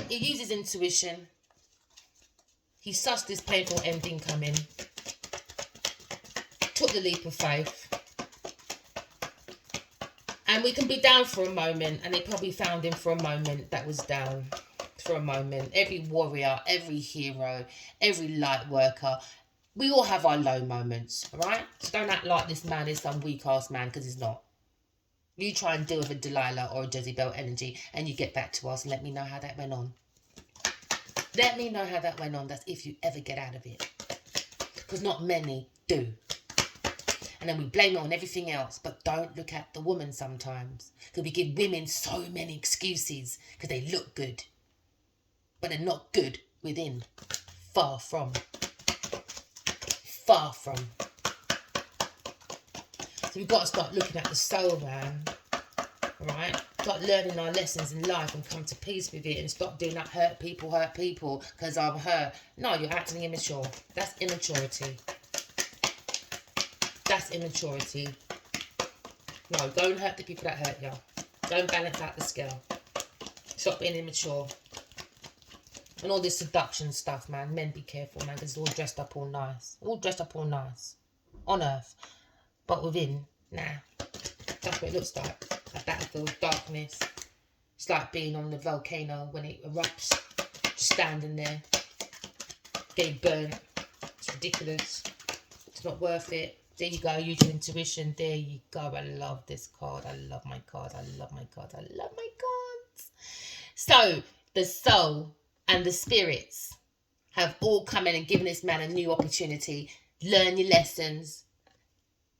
He uses intuition. He sussed this painful ending coming. Took the leap of faith. And we can be down for a moment. And they probably found him for a moment that was down. For a moment. Every warrior, every hero, every light worker. We all have our low moments. Alright? So don't act like this man is some weak ass man. Because he's not. You try and deal with a Delilah or a Jezebel energy. And you get back to us and let me know how that went on. Let me know how that went on. That's if you ever get out of it. Because not many do. And then we blame it on everything else. But don't look at the woman sometimes. Because we give women so many excuses. Because they look good. But they're not good within. Far from. Far from. So we've got to start looking at the soul, man. Right? Start learning our lessons in life and come to peace with it and stop doing that hurt people because I'm hurt. No, you're acting immature. That's immaturity. That's immaturity. No, don't hurt the people that hurt you. Don't balance out the scale. Stop being immature. And all this seduction stuff, man. Men, be careful, man, because it's all dressed up all nice. All dressed up all nice. On earth. But within, nah. That's what it looks like. A battlefield, darkness. It's like being on the volcano when it erupts. Just standing there. Getting burnt. It's ridiculous. It's not worth it. There you go. Use your intuition. There you go. I love this card. I love my cards. I love my cards. I love my cards. So, the soul and the spirits have all come in and given this man a new opportunity. Learn your lessons.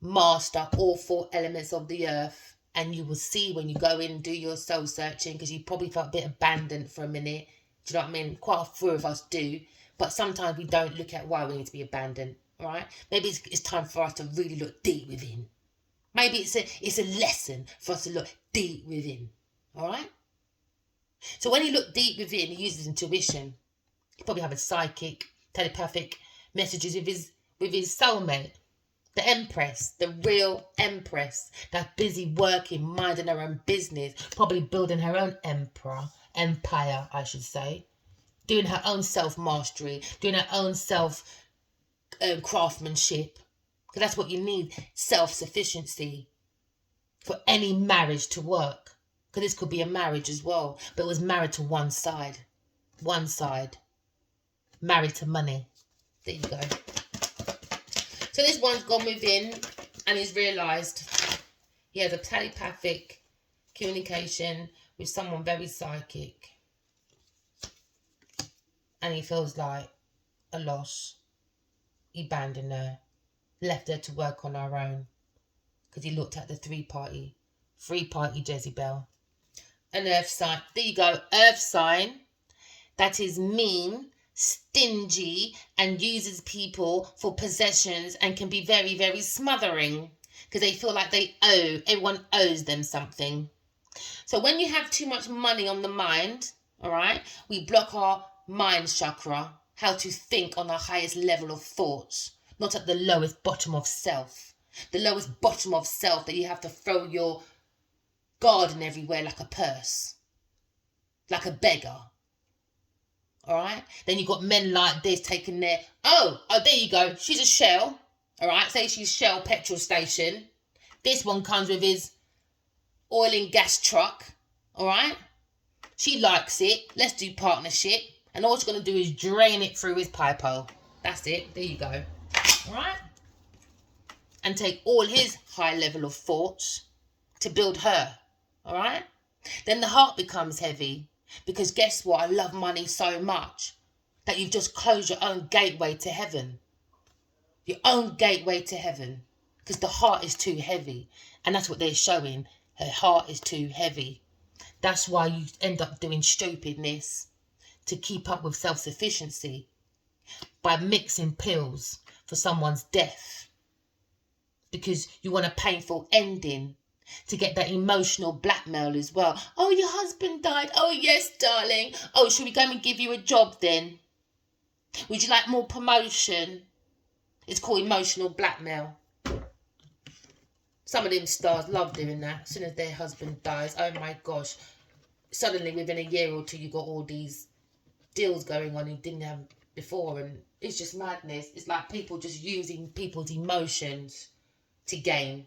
Master all 4 elements of the earth. And you will see when you go in and do your soul searching, because you probably felt a bit abandoned for a minute. Do you know what I mean? Quite a few of us do. But sometimes we don't look at why we need to be abandoned. Right? Maybe it's time for us to really look deep within. Maybe it's a lesson for us to look deep within. Alright? So when he looked deep within, he uses intuition. He probably have a psychic, telepathic messages with his soulmate. The Empress, the real Empress, that's busy working, minding her own business, probably building her own empire, I should say. doing her own self-mastery, doing her own craftsmanship. Because that's what you need, self-sufficiency for any marriage to work. Because this could be a marriage as well, but it was married to one side. One side. Married to money. There you go. So this one's gone within and he's realised he has a telepathic communication with someone very psychic. And he feels like a loss. He abandoned her. Left her to work on her own. Because he looked at the three-party Jezebel. An earth sign. There you go. Earth sign. That is mean, stingy, and uses people for possessions and can be very, very smothering. Because they feel like everyone owes them something. So when you have too much money on the mind, all right, we block our mind chakra, how to think on the highest level of thoughts, not at the lowest bottom of self. The lowest bottom of self that you have to throw your garden everywhere like a purse, like a beggar. All right? Then you got men like this taking their, oh, there you go. She's a Shell. All right? Say she's Shell petrol station. This one comes with his oil and gas truck. All right? She likes it. Let's do partnership. And all she's going to do is drain it through his pipe hole. That's it. There you go. All right? And take all his high level of thoughts to build her. All right? Then the heart becomes heavy. Because guess what? I love money so much that you've just closed your own gateway to heaven. Your own gateway to heaven. Because the heart is too heavy. And that's what they're showing. Her heart is too heavy. That's why you end up doing stupidness to keep up with self-sufficiency. By mixing pills for someone's death. Because you want a painful ending. To get that emotional blackmail as well. Oh, your husband died. Oh, yes, darling. Oh, should we go and give you a job then? Would you like more promotion? It's called emotional blackmail. Some of them stars love doing that. As soon as their husband dies, oh my gosh. Suddenly, within a year or two, you got all these deals going on you didn't have before. And it's just madness. It's like people just using people's emotions to gain.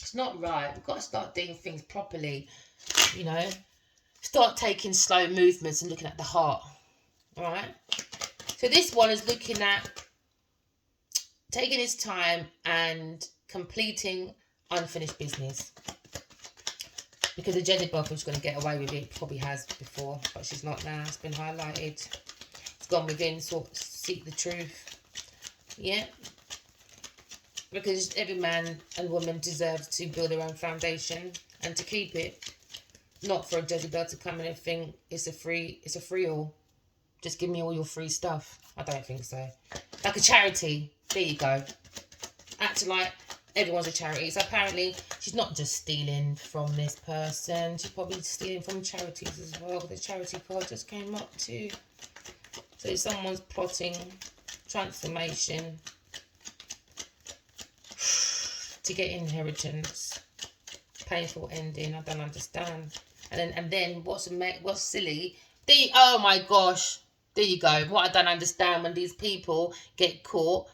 It's not right. We've got to start doing things properly, you know. Start taking slow movements and looking at the heart, all right? So this one is looking at taking his time and completing unfinished business. Because the Jezebel was going to get away with it, probably has before, but she's not now. It's been highlighted. It's gone within, seek the truth. Yeah. Because every man and woman deserves to build their own foundation and to keep it. Not for a Jezebel to come in and think it's a free all. Just give me all your free stuff. I don't think so. Like a charity. There you go. Acting like everyone's a charity. So apparently she's not just stealing from this person. She's probably stealing from charities as well. The charity card just came up too. So someone's plotting transformation. To get inheritance, painful ending. I don't understand. And then what's silly? Oh my gosh, there you go. What I don't understand when these people get caught,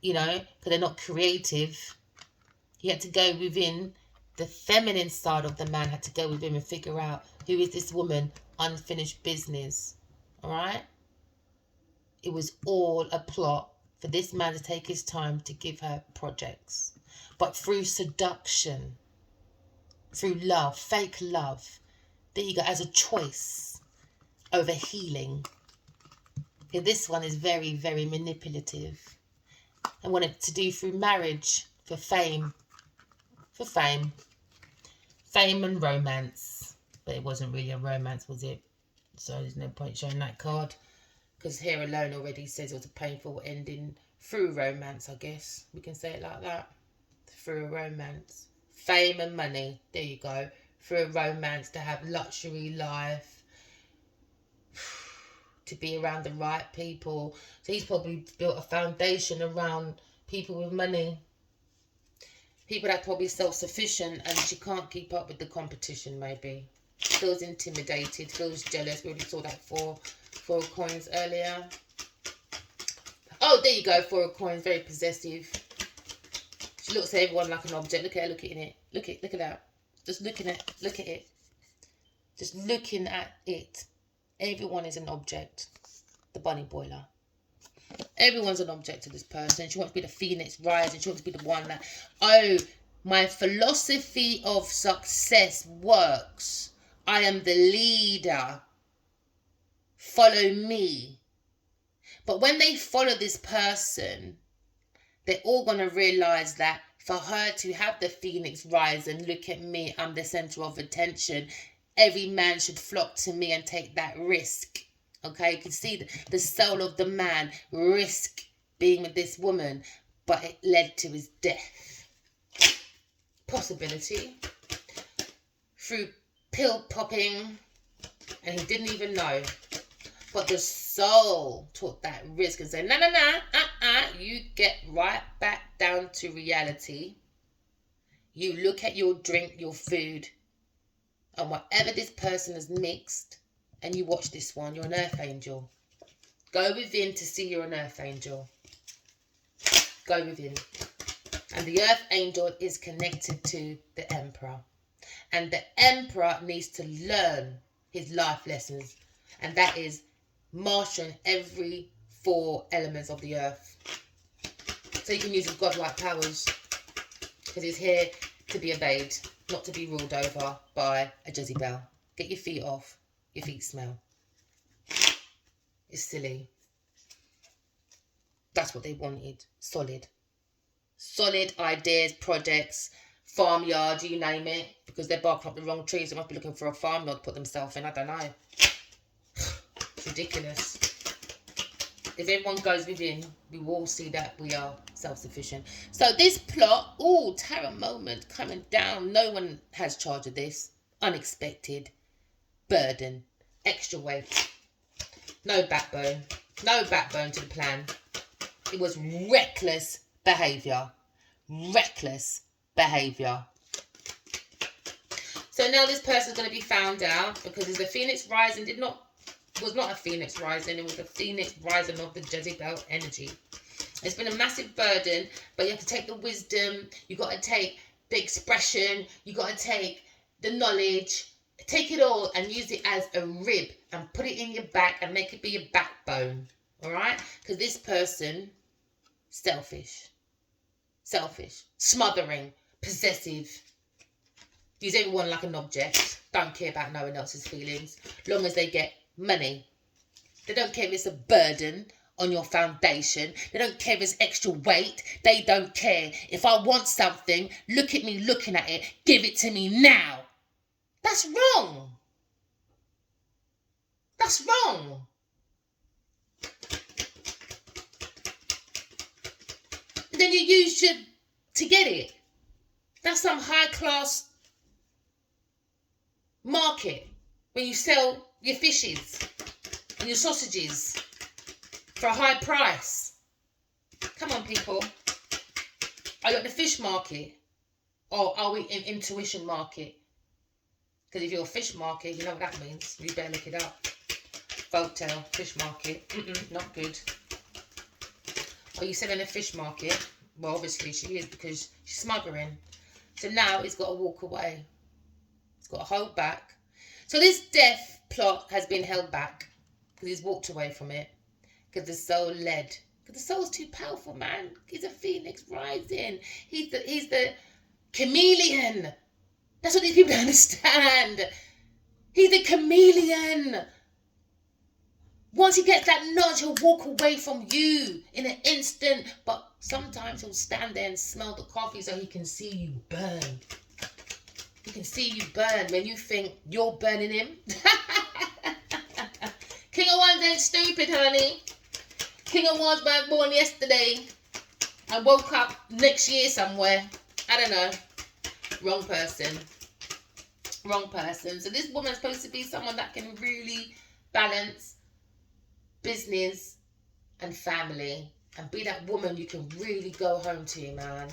you know, because they're not creative. You had to go within the feminine side of the man. Had to go within and figure out who is this woman. Unfinished business. All right. It was all a plot for this man to take his time to give her projects. But through seduction, through love, fake love, there you go, as a choice over healing. Okay, this one is very, very manipulative. And wanted to do through marriage, for fame. For fame. Fame and romance. But it wasn't really a romance, was it? So there's no point showing that card. Because here alone already says it was a painful ending through romance, I guess. We can say it like that. Through a romance. Fame and money. There you go. Through a romance, to have luxury life. To be around the right people. So he's probably built a foundation around people with money. People that are probably self-sufficient and she can't keep up with the competition maybe. Feels intimidated, feels jealous. We already saw that before. Four of Coins earlier. Oh, there you go. Four of Coins, very possessive. She looks at everyone like an object. Look at her looking at it. Look at that. Just looking at, look at it. Just looking at it. Everyone is an object. The bunny boiler. Everyone's an object to this person. She wants to be the phoenix rising. She wants to be the one that, oh, my philosophy of success works. I am the leader. Follow me. But when they follow this person, they're all going to realize that for her to have the phoenix rise and look at me, I'm the center of attention. Every man should flock to me and take that risk. Okay, you can see the soul of the man risk being with this woman, but it led to his death. Possibility. Through pill popping, and he didn't even know. But the soul took that risk and said, no, you get right back down to reality. You look at your drink, your food, and whatever this person has mixed, and you watch this one, you're an earth angel. Go within to see you're an earth angel. Go within. And the earth angel is connected to the emperor. And the emperor needs to learn his life lessons. And that is mastering every 4 elements of the earth. So you can use his godlike powers. Because he's here to be obeyed, not to be ruled over by a Jezebel. Get your feet off. Your feet smell. It's silly. That's what they wanted. Solid. Solid ideas, projects, farmyard, you name it. Because they're barking up the wrong trees. They must be looking for a farmyard to put themselves in. I don't know. It's ridiculous. If everyone goes within, we will all see that we are self-sufficient. So this plot, oh, Tara moment coming down. No one has charge of this. Unexpected. Burden. Extra weight. No backbone. No backbone to the plan. It was reckless behaviour. Reckless behaviour. So now this person's going to be found out because the Phoenix Rising was not a Phoenix Rising. It was a Phoenix Rising of the Jezebel energy. It's been a massive burden, but you have to take the wisdom. You got to take the expression. You got to take the knowledge. Take it all and use it as a rib and put it in your back and make it be your backbone. All right? Because this person, selfish, smothering, possessive. Use everyone like an object. Don't care about no one else's feelings. Long as they get money. They don't care if it's a burden on your foundation. They don't care if it's extra weight. They don't care. If I want something, look at me looking at it. Give it to me now. That's wrong. That's wrong. And then you use your to get it. That's some high class market when you sell your fishes and your sausages for a high price. Come on, people. Are you at the fish market or are we in intuition market? Because if you're a fish market, you know what that means. You better look it up. Folktale, fish market. Not good. Are you selling a fish market? Well, obviously she is because she's smothering. So now it's got to walk away. It's got to hold back. So this death plot has been held back because he's walked away from it. Because the soul led. Because the soul's too powerful, man. He's a phoenix rising. He's the chameleon. That's what these people don't understand. He's the chameleon. Once he gets that nudge, he'll walk away from you in an instant. But sometimes he'll stand there and smell the coffee so he can see you burn. He can see you burn when you think you're burning him. King of Wands ain't stupid, honey. King of Wands was born yesterday and woke up next year somewhere. I don't know. Wrong person. Wrong person. So this woman's supposed to be someone that can really balance business and family and be that woman you can really go home to, man.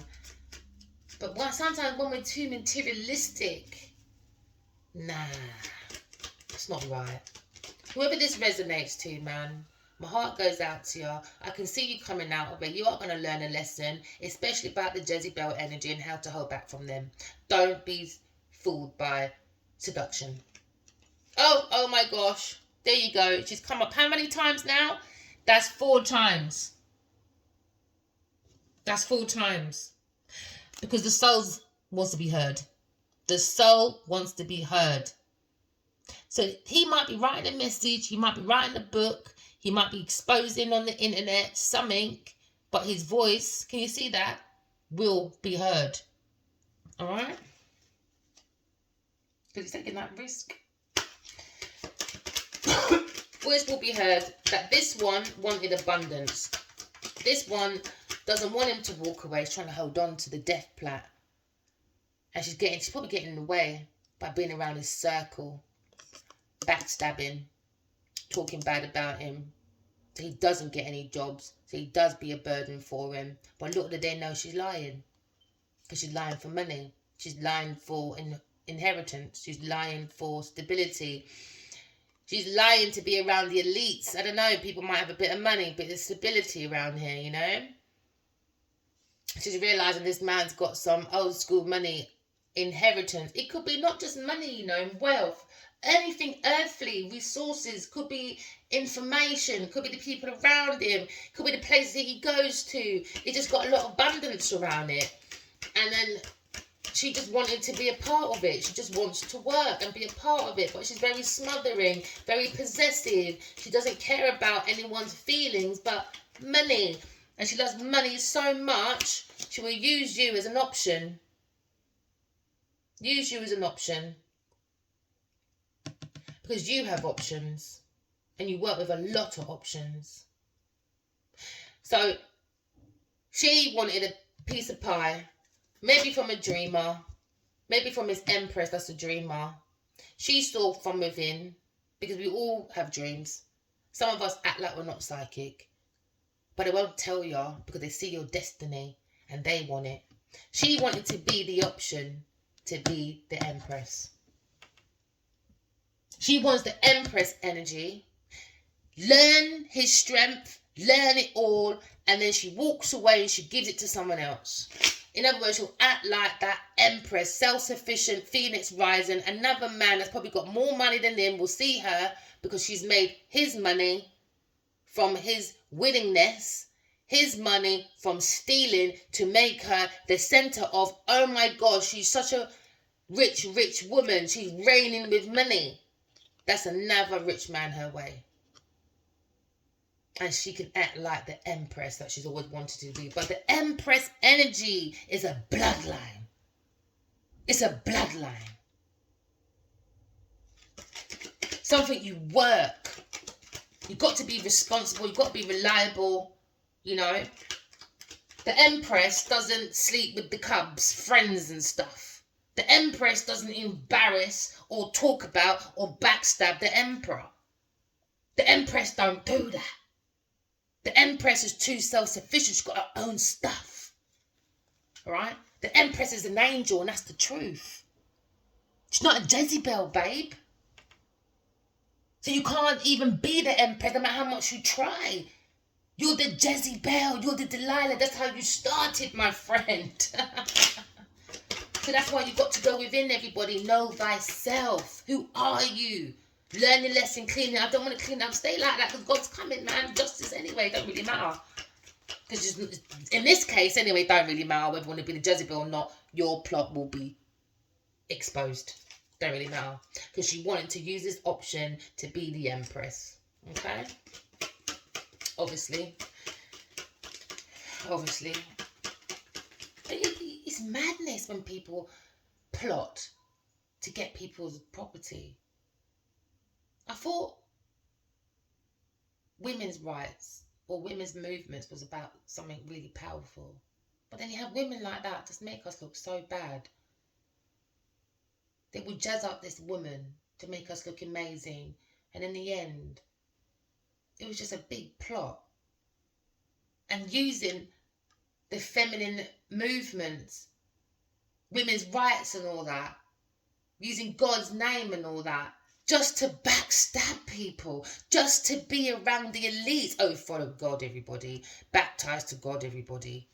But sometimes when we're too materialistic, nah, it's not right. Whoever this resonates to, man, my heart goes out to you. I can see you coming out of it. You are going to learn a lesson, especially about the Jezebel energy and how to hold back from them. Don't be fooled by seduction. Oh my gosh. There you go. She's come up how many times now? That's 4 times. That's 4 times. Because the soul wants to be heard. The soul wants to be heard. So he might be writing a message. He might be writing a book. He might be exposing on the internet something. But his voice, can you see that? Will be heard. All right? Because he's taking that risk. Voice will be heard that this one wanted abundance. This one doesn't want him to walk away. She's trying to hold on to the death plait. And she's probably getting in the way by being around his circle. Backstabbing. Talking bad about him. So he doesn't get any jobs. So he does be a burden for him. But little do they know she's lying. Because she's lying for money. She's lying for inheritance. She's lying for stability. She's lying to be around the elites. I don't know, people might have a bit of money, but there's stability around here, you know? She's realising this man's got some old school money, inheritance. It could be not just money, you know, wealth. Anything earthly, resources, could be information, could be the people around him, could be the places that he goes to. He just got a lot of abundance around it. And then she just wanted to be a part of it. She just wants to work and be a part of it. But she's very smothering, very possessive. She doesn't care about anyone's feelings but money. And she loves money so much, she will use you as an option. Use you as an option. Because you have options. And you work with a lot of options. So, she wanted a piece of pie. Maybe from a dreamer. Maybe from his empress, that's a dreamer. She saw from within. Because we all have dreams. Some of us act like we're not psychic. But they won't tell you because they see your destiny. And they want it. She wanted to be the option to be the empress. She wants the empress energy. Learn his strength. Learn it all. And then she walks away and she gives it to someone else. In other words, she'll act like that empress, self-sufficient, phoenix rising. Another man that's probably got more money than him will see her because she's made his money from his willingness, his money from stealing to make her the center of, oh my God, she's such a rich, rich woman. She's reigning with money. That's another rich man her way. And she can act like the empress that she's always wanted to be. But the empress energy is a bloodline. It's a bloodline. Something you work. You've got to be responsible. You've got to be reliable. You know. The empress doesn't sleep with the cubs, friends and stuff. The empress doesn't embarrass or talk about or backstab the emperor. The empress don't do that. The empress is too self-sufficient. She's got her own stuff. Alright? The empress is an angel and that's the truth. She's not a Jezebel, babe. So you can't even be the empress no matter how much you try. You're the Jezebel. You're the Delilah. That's how you started, my friend. So that's why you've got to go within, everybody. Know thyself. Who are you? Learn your lesson, clean it. I don't want to clean up. Stay like that because God's coming, man. Justice anyway. Don't really matter. Because in this case, anyway, it don't really matter whether you want to be the Jezebel or not. Your plot will be exposed. Don't really matter. Because she wanted to use this option to be the empress. Okay? Obviously. It's madness when people plot to get people's property. I thought women's rights or women's movements was about something really powerful. But then you have women like that just make us look so bad. They would jazz up this woman to make us look amazing. And in the end, it was just a big plot. And using the feminine movements, women's rights and all that, using God's name and all that, just to backstab people, just to be around the elite. Oh, follow God, everybody. Baptized to God, everybody.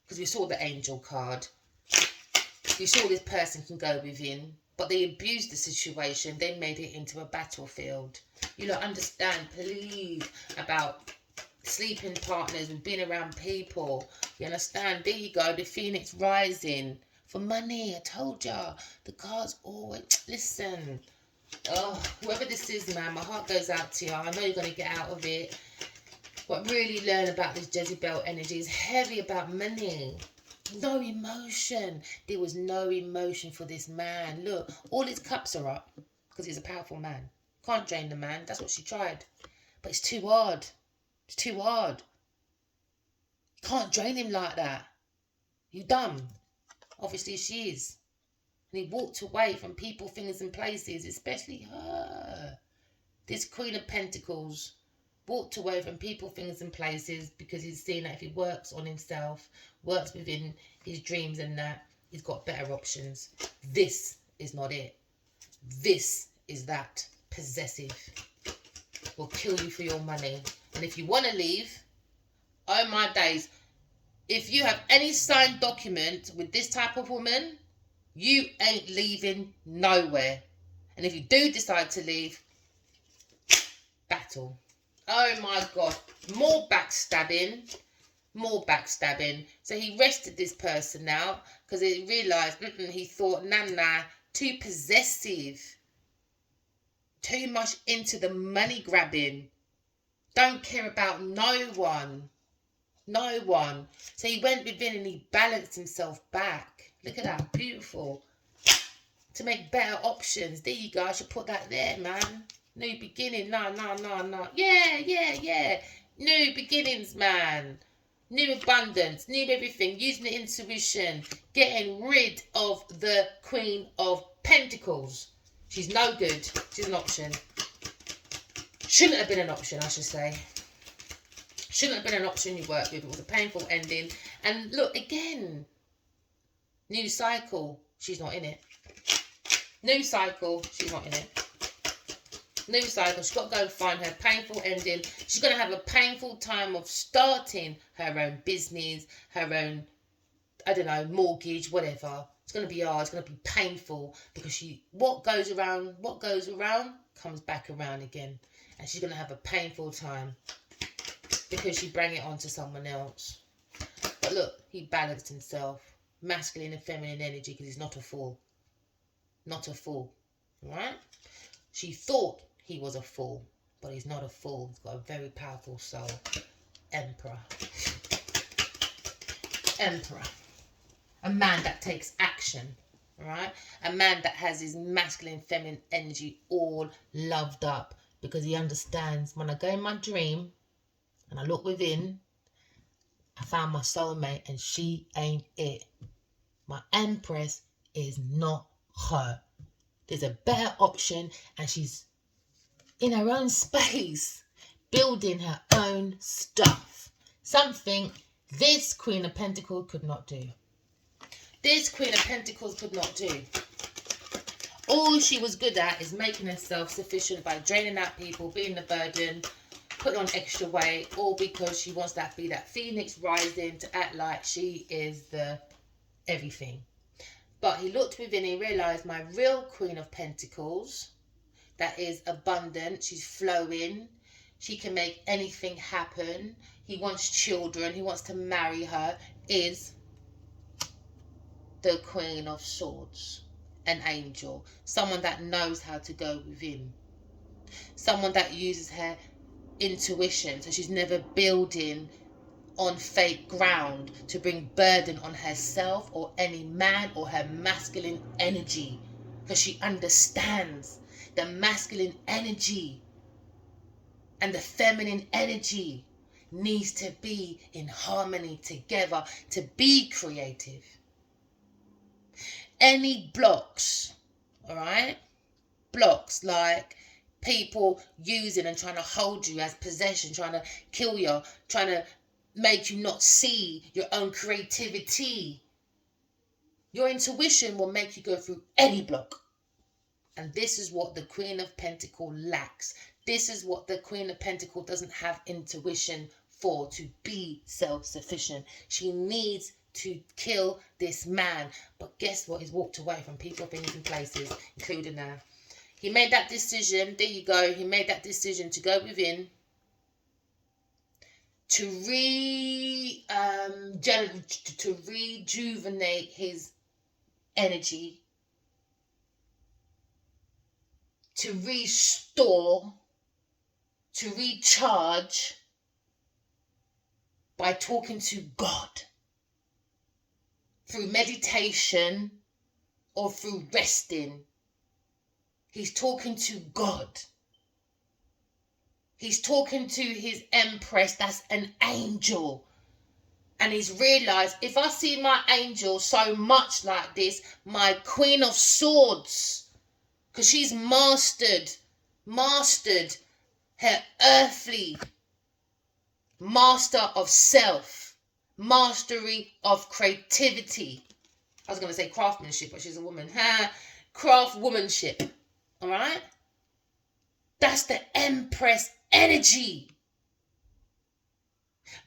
Because we saw the angel card. We saw this person can go within, but they abused the situation. They made it into a battlefield. You don't understand, please, about sleeping partners and being around people. You understand? There you go, the phoenix rising. For money, I told ya. The cards always... Listen. Oh, whoever this is, man, my heart goes out to you. I know you're going to get out of it. But really learn about this Jezebel energy. It's heavy about money. No emotion. There was no emotion for this man. Look, all his cups are up because he's a powerful man. Can't drain the man. That's what she tried. But it's too hard. It's too hard. You can't drain him like that. You dumb. Obviously she is. And he walked away from people, things and places, especially her. This Queen of Pentacles walked away from people, things and places because he's seen that if he works on himself, works within his dreams and that, he's got better options. This is not it. This is that. Possessive. Will kill you for your money. And if you want to leave, oh my days, if you have any signed document with this type of woman, you ain't leaving nowhere. And if you do decide to leave, battle. Oh my God. More backstabbing. More backstabbing. So he rested this person now because he realised, he thought, nah, too possessive. Too much into the money grabbing. Don't care about no one. No one. So he went within and he balanced himself back. Look at that. Beautiful. To make better options. There you go. I should put that there, man. New beginning. No. Yeah. New beginnings, man. New abundance. New everything. Using the intuition. Getting rid of the Queen of Pentacles. She's no good. She's an option. Shouldn't have been an option, I should say. Shouldn't have been an option you worked with. It was a painful ending. And look, again. New cycle. She's not in it. New cycle. She's not in it. New cycle. She's got to go and find her painful ending. She's going to have a painful time of starting her own business, her own, I don't know, mortgage, whatever. It's going to be hard. It's going to be painful because what goes around comes back around again. And she's going to have a painful time because she bring it on to someone else. But look, he balanced himself. Masculine and feminine energy because he's not a fool. Not a fool. Right? She thought he was a fool, but he's not a fool. He's got a very powerful soul. Emperor. Emperor. A man that takes action. Right? A man that has his masculine and feminine energy all loved up because he understands when I go in my dream and I look within, I found my soulmate and she ain't it. My Empress is not her. There's a better option and she's in her own space, building her own stuff. Something this Queen of Pentacles could not do. This Queen of Pentacles could not do. All she was good at is making herself sufficient by draining out people, being the burden, putting on extra weight, all because she wants to be that phoenix rising to act like she is the everything. But he looked within, he realised my real Queen of Pentacles, that is abundant, she's flowing, she can make anything happen, he wants children, he wants to marry her, is the Queen of Swords, an angel, someone that knows how to go within, someone that uses her intuition, so she's never building on fake ground to bring burden on herself or any man or her masculine energy, because she understands the masculine energy and the feminine energy needs to be in harmony together to be creative. Any blocks, all right, blocks like people using and trying to hold you as possession, trying to kill you, trying to make you not see your own creativity. Your intuition will make you go through any block. And this is what the Queen of Pentacles lacks. This is what the Queen of Pentacles doesn't have intuition for, to be self-sufficient. She needs to kill this man. But guess what? He's walked away from people, things and places, including her. He made that decision. There you go. He made that decision to go within, to rejuvenate his energy, to restore, to recharge by talking to God through meditation or through resting. He's talking to God. He's talking to his Empress, that's an angel. And he's realised, if I see my angel so much like this, my Queen of Swords, because she's mastered her earthly master of self, mastery of creativity. I was going to say craftsmanship, but she's a woman. Craftwomanship. All right? That's the Empress energy.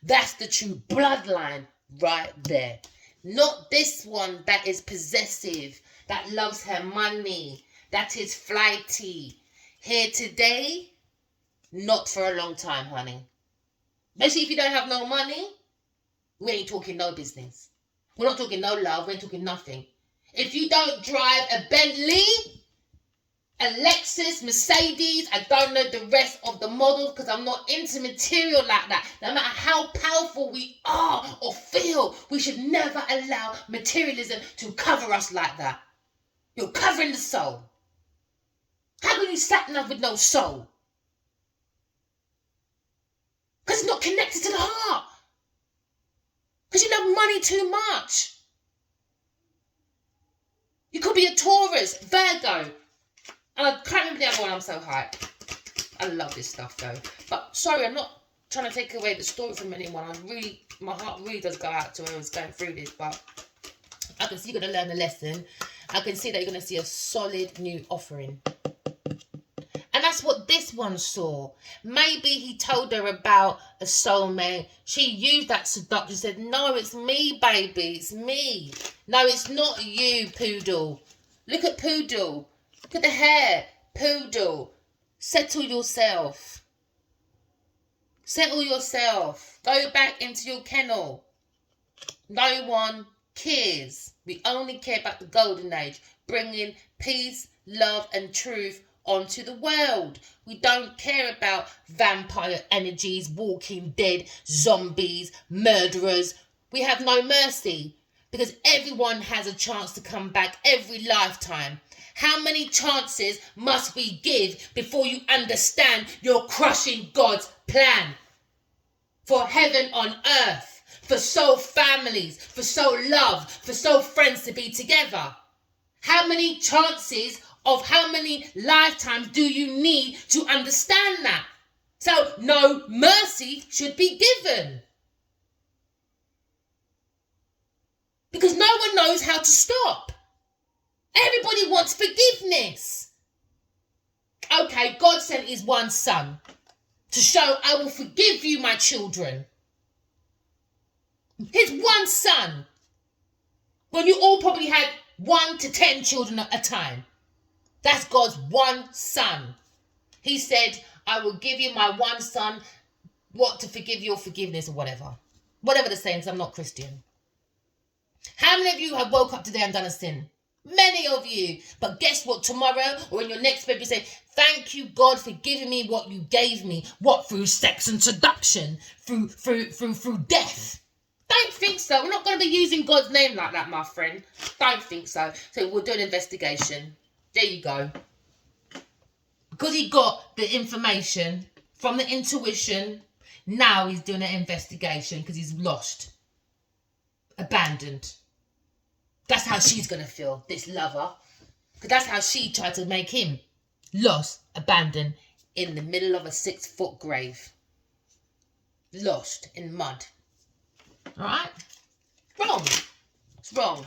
That's the true bloodline right there. Not this one that is possessive, that loves her money, that is flighty. Here today, not for a long time, honey. Especially if you don't have no money, we ain't talking no business. We're not talking no love, we ain't talking nothing. If you don't drive a Bentley, a Lexus, Mercedes, I don't know the rest of the models because I'm not into material like that. No matter how powerful we are or feel, we should never allow materialism to cover us like that. You're covering the soul. How can you sat nav with no soul? Because it's not connected to the heart. Because you love money too much. You could be a Taurus, Virgo. And I can't remember the other one, I'm so hyped. I love this stuff though. But sorry, I'm not trying to take away the story from anyone. My heart really does go out to whoever's going through this. But I can see you're going to learn a lesson. I can see that you're going to see a solid new offering. And that's what this one saw. Maybe he told her about a soulmate. She used that seduction. Said, no, it's me, baby. It's me. No, it's not you, Poodle. Look at Poodle. Look at the hair. Poodle. Settle yourself. Settle yourself. Go back into your kennel. No one cares. We only care about the golden age. Bringing peace, love and truth onto the world. We don't care about vampire energies, walking dead, zombies, murderers. We have no mercy because everyone has a chance to come back every lifetime. How many chances must we give before you understand you're crushing God's plan for heaven on earth, for soul families, for soul love, for soul friends to be together? How many chances of how many lifetimes do you need to understand that? So no mercy should be given. Because no one knows how to stop. Everybody wants forgiveness. Okay, God sent his one son to show, I will forgive you, my children. His one son. When you all probably had 1 to 10 children at a time. That's God's one son. He said, I will give you my one son, what, to forgive your forgiveness or whatever. Whatever the saying, because I'm not Christian. How many of you have woke up today and done a sin? Many of you. But guess what? Tomorrow or in your next bed, you say, thank you, God, for giving me what you gave me. What? Through sex and seduction. Through death. Don't think so. We're not going to be using God's name like that, my friend. Don't think so. So we'll do an investigation. There you go. Because he got the information from the intuition, now he's doing an investigation because he's lost. Abandoned. That's how she's going to feel, this lover. Because that's how she tried to make him. Lost, abandoned, in the middle of a 6-foot grave. Lost in mud. Alright? Wrong. It's wrong.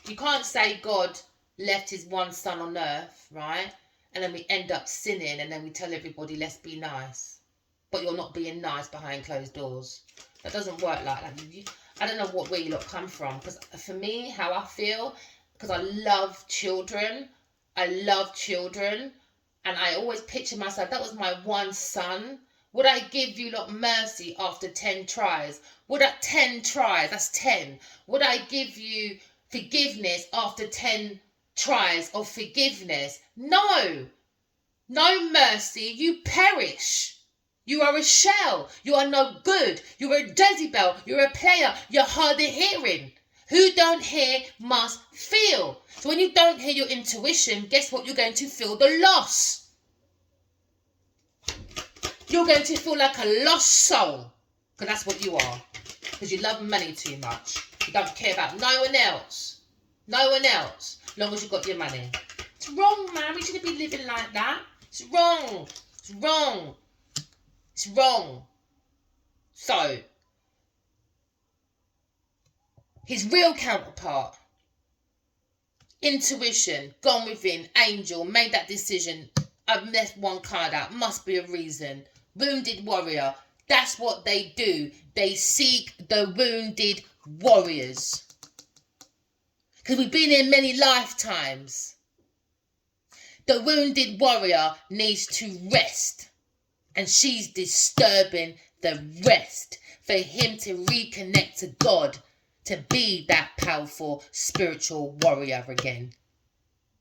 You can't say God left his one son on earth, right? And then we end up sinning, and then we tell everybody, let's be nice. But you're not being nice behind closed doors. That doesn't work like that. I don't know where you lot come from. Because for me, how I feel, because I love children. And I always picture myself, that was my one son. Would I give you lot mercy after 10 tries? Would at 10 tries, that's 10. Would I give you forgiveness after 10 tries of forgiveness? No. No mercy, you perish. You are a shell. You are no good. You're a Jezebel. You're a player. You're hard of hearing. Who don't hear must feel. So when you don't hear your intuition, guess what? You're going to feel the loss. You're going to feel like a lost soul. Because that's what you are. Because you love money too much. You don't care about no one else. No one else. As long as you've got your money. It's wrong, man. We shouldn't be living like that. It's wrong. It's wrong. It's wrong. So, his real counterpart, intuition, gone within, angel, made that decision. I've left one card out. Must be a reason. Wounded warrior. That's what they do. They seek the wounded warriors. Because we've been in many lifetimes. The wounded warrior needs to rest. And she's disturbing the rest for him to reconnect to God, to be that powerful spiritual warrior again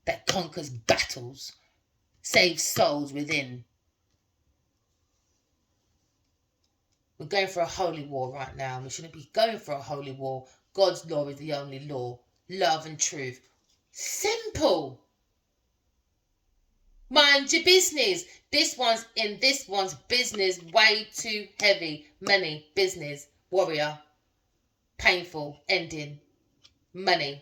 that conquers battles, saves souls within. We're going for a holy war right now. We shouldn't be going for a holy war. God's law is the only law. Love and truth. Simple. Mind your business. This one's business way too heavy. Money, business, warrior. Painful ending. Money.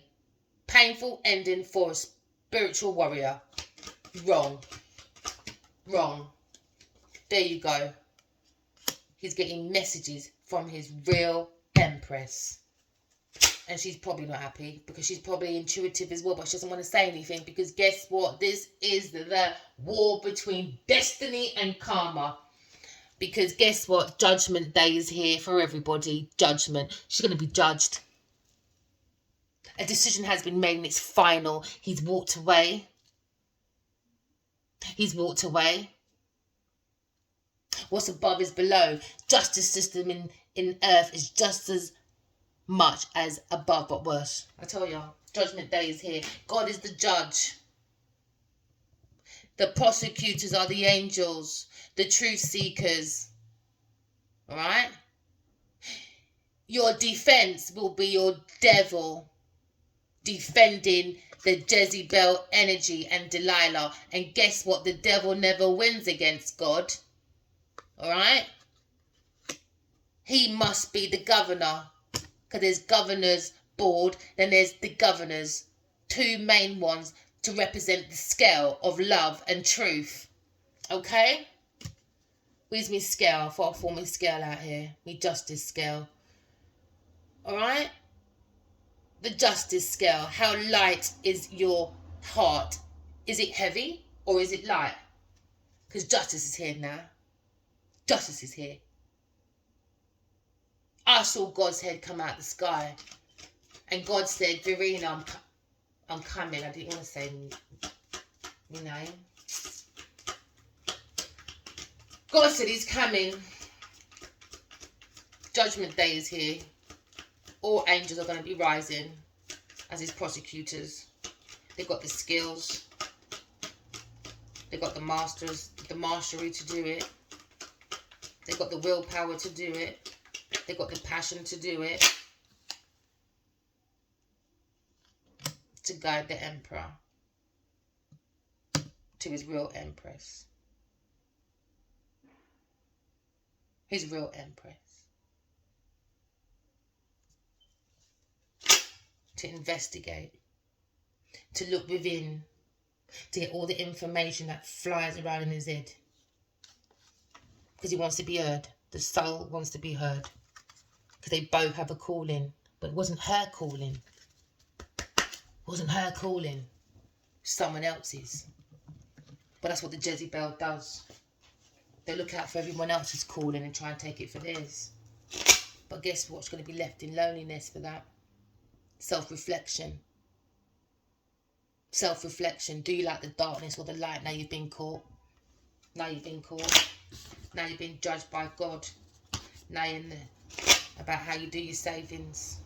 Painful ending for a spiritual warrior. Wrong. Wrong. There you go. He's getting messages from his real empress. And she's probably not happy because she's probably intuitive as well, but she doesn't want to say anything because guess what? This is the war between destiny and karma. Because guess what? Judgment day is here for everybody. Judgment. She's going to be judged. A decision has been made and it's final. He's walked away. He's walked away. What's above is below. Justice system in earth is just as much as above, but worse. I tell y'all, judgment day is here. God is the judge. The prosecutors are the angels, the truth seekers. All right? Your defense will be your devil defending the Jezebel energy and Delilah. And guess what? The devil never wins against God. All right? He must be the governor. Because there's governor's board, then there's the governors. Two main ones to represent the scale of love and truth. Okay? Where's my scale? I thought I'd form my scale out here. My justice scale. Alright? The justice scale. How light is your heart? Is it heavy or is it light? Because justice is here now. Justice is here. I saw God's head come out the sky. And God said, Verena, I'm coming. I didn't want to say my name. God said he's coming. Judgment day is here. All angels are going to be rising as his prosecutors. They've got the skills. They've got the mastery to do it. They've got the willpower to do it. They've got the passion to do it. To guide the emperor to his real empress. His real empress. To investigate. To look within. To get all the information that flies around in his head. Because he wants to be heard. The soul wants to be heard. Because they both have a calling. But it wasn't her calling. It wasn't her calling. someone else's. But that's what the Jezebel does. They look out for everyone else's calling and try and take it for theirs. But guess what? It's going to be left in loneliness for that. Self-reflection. Self-reflection. Do you like the darkness or the light? Now you've been caught. Now you've been caught. Now you've been judged by God. Now you're in there about how you do your savings.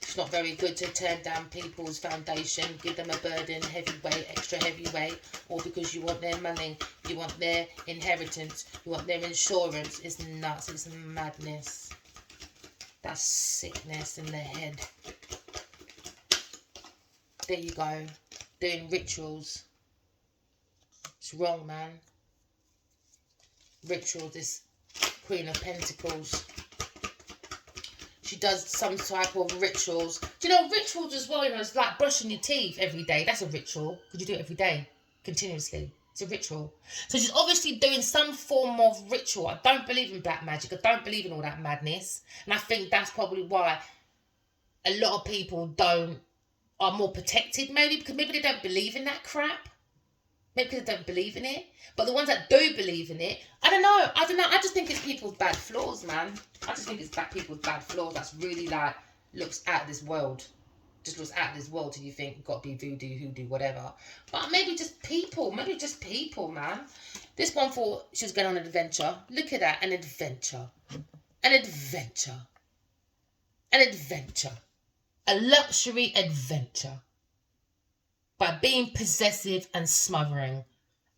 It's not very good to turn down people's foundation, give them a burden, heavyweight, extra heavyweight, all because you want their money, you want their inheritance, you want their insurance. It's nuts, it's madness. That's sickness in their head. There you go, doing rituals. It's wrong, man. Ritual, this Queen of Pentacles. She does some type of rituals. Do you know rituals as well? You know, it's like brushing your teeth every day. That's a ritual. Could you do it every day, continuously? It's a ritual. So she's obviously doing some form of ritual. I don't believe in black magic. I don't believe in all that madness. And I think that's probably why a lot of people are more protected, maybe, because maybe they don't believe in that crap. Maybe because they don't believe in it. But the ones that do believe in it, I don't know. I just think it's people's bad flaws, man. I just think it's people's bad flaws. That's really like, looks out of this world. Just looks out of this world till you think, you've got to be voodoo, hoodoo, whatever. But maybe just people. Maybe just people, man. This one thought she was going on an adventure. Look at that. An adventure. An adventure. An adventure. A luxury adventure. By being possessive and smothering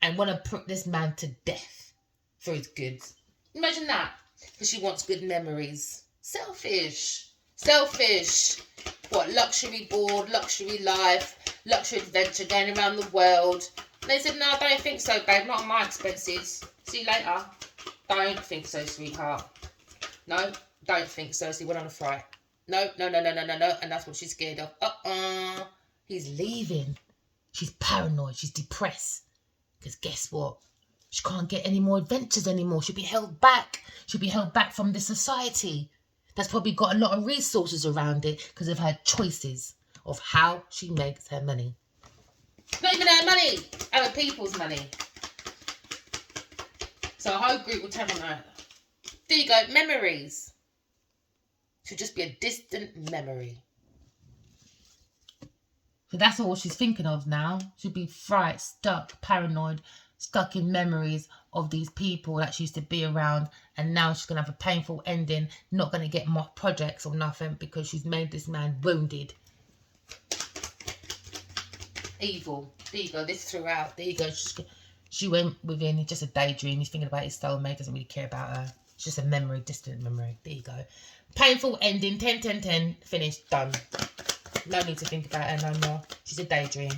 and want to put this man to death for his goods. Imagine that. Because she wants good memories. Selfish. Selfish. What? Luxury board, luxury life, luxury adventure, going around the world. And they said, no, I don't think so, babe. Not on my expenses. See you later. Don't think so, sweetheart. No, don't think so. So he went on a fright. No. And that's what she's scared of. He's leaving. She's paranoid. She's depressed. Because guess what? She can't get any more adventures anymore. She'll be held back. She'll be held back from the society that's probably got a lot of resources around it because of her choices of how she makes her money. Not even her money. Other people's money. So a whole group will tell on her. There you go. Memories. Should just be a distant memory. So that's all she's thinking of now. She'll be fright, stuck, paranoid, stuck in memories of these people that she used to be around. And now she's going to have a painful ending, not going to get more projects or nothing because she's made this man wounded. Evil. There you go. This throughout. There you go. She went within just a daydream. He's thinking about his soulmate. Doesn't really care about her. It's just a memory, distant memory. There you go. Painful ending. 10. Finished. Done. No need to think about her no more. She's a daydream.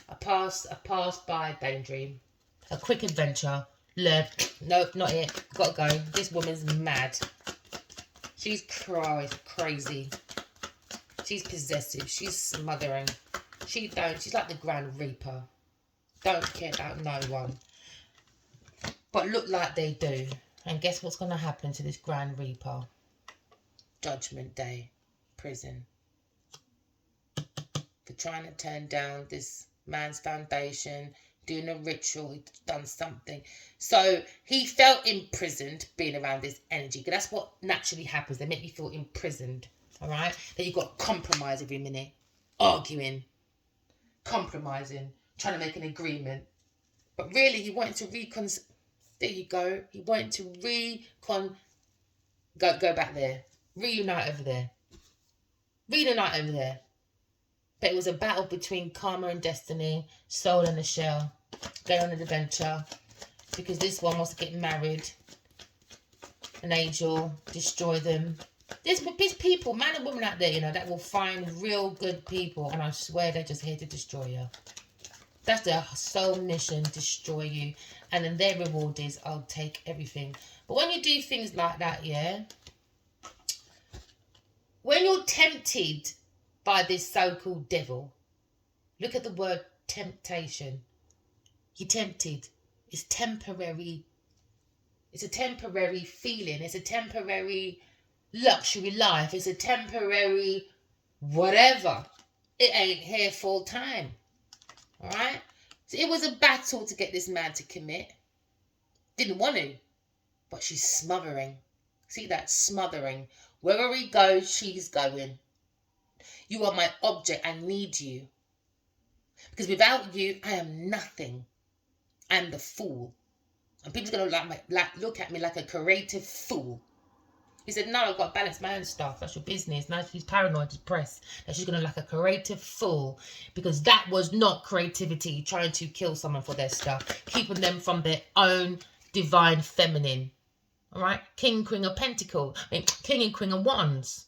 A pass by daydream. A quick adventure. Learn. Nope, not it. Gotta go. This woman's mad. She's crazy. She's possessive. She's smothering. She's like the Grand Reaper. Don't care about no one. But look like they do. And guess what's going to happen to this Grand Reaper? Judgment Day. Prison. For trying to turn down this man's foundation, doing a ritual, he'd done something. So he felt imprisoned being around this energy. Because that's what naturally happens. They make you feel imprisoned. All right? Then you've got to compromise every minute. Arguing. Compromising. Trying to make an agreement. But really, he wanted to there you go. He wanted to go back there. Reunite over there. Reunite over there. But it was a battle between karma and destiny, soul and the shell, going on an adventure, because this one wants to get married, an angel, destroy them. There's people, man and woman out there, you know, that will find real good people, and I swear they're just here to destroy you. That's their sole mission, destroy you, and then their reward is, I'll take everything. But when you do things like that, yeah, when you're tempted by this so-called devil, look at the word temptation. You're tempted. It's temporary. It's a temporary feeling. It's a temporary luxury life. It's a temporary whatever. It ain't here full time. All right? So it was a battle to get this man to commit. Didn't want to, but she's smothering. See that? Smothering. Wherever he goes, she's going. You are my object. I need you. Because without you, I am nothing. I am the fool. And people's going to look at me like a creative fool. He said, no, I've got to balance my own stuff. That's your business. Now she's paranoid, depressed, that she's going to look like a creative fool, because that was not creativity, trying to kill someone for their stuff, keeping them from their own divine feminine. All right? King, Queen of Pentacles. King and Queen of Wands.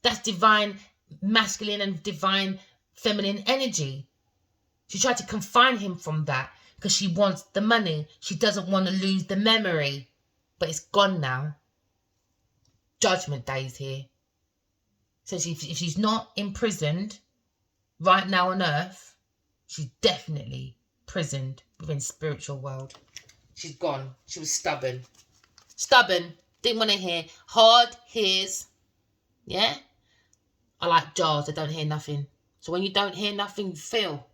That's divine masculine and divine feminine energy. She tried to confine him from that because she wants the money. She doesn't want to lose the memory. But it's gone now. Judgment Day is here. So if she's not imprisoned right now on earth, she's definitely prisoned within spiritual world. She's gone. She was stubborn. Stubborn. Didn't want to hear. Hard hears. Yeah? I like jars that don't hear nothing. So when you don't hear nothing, you feel.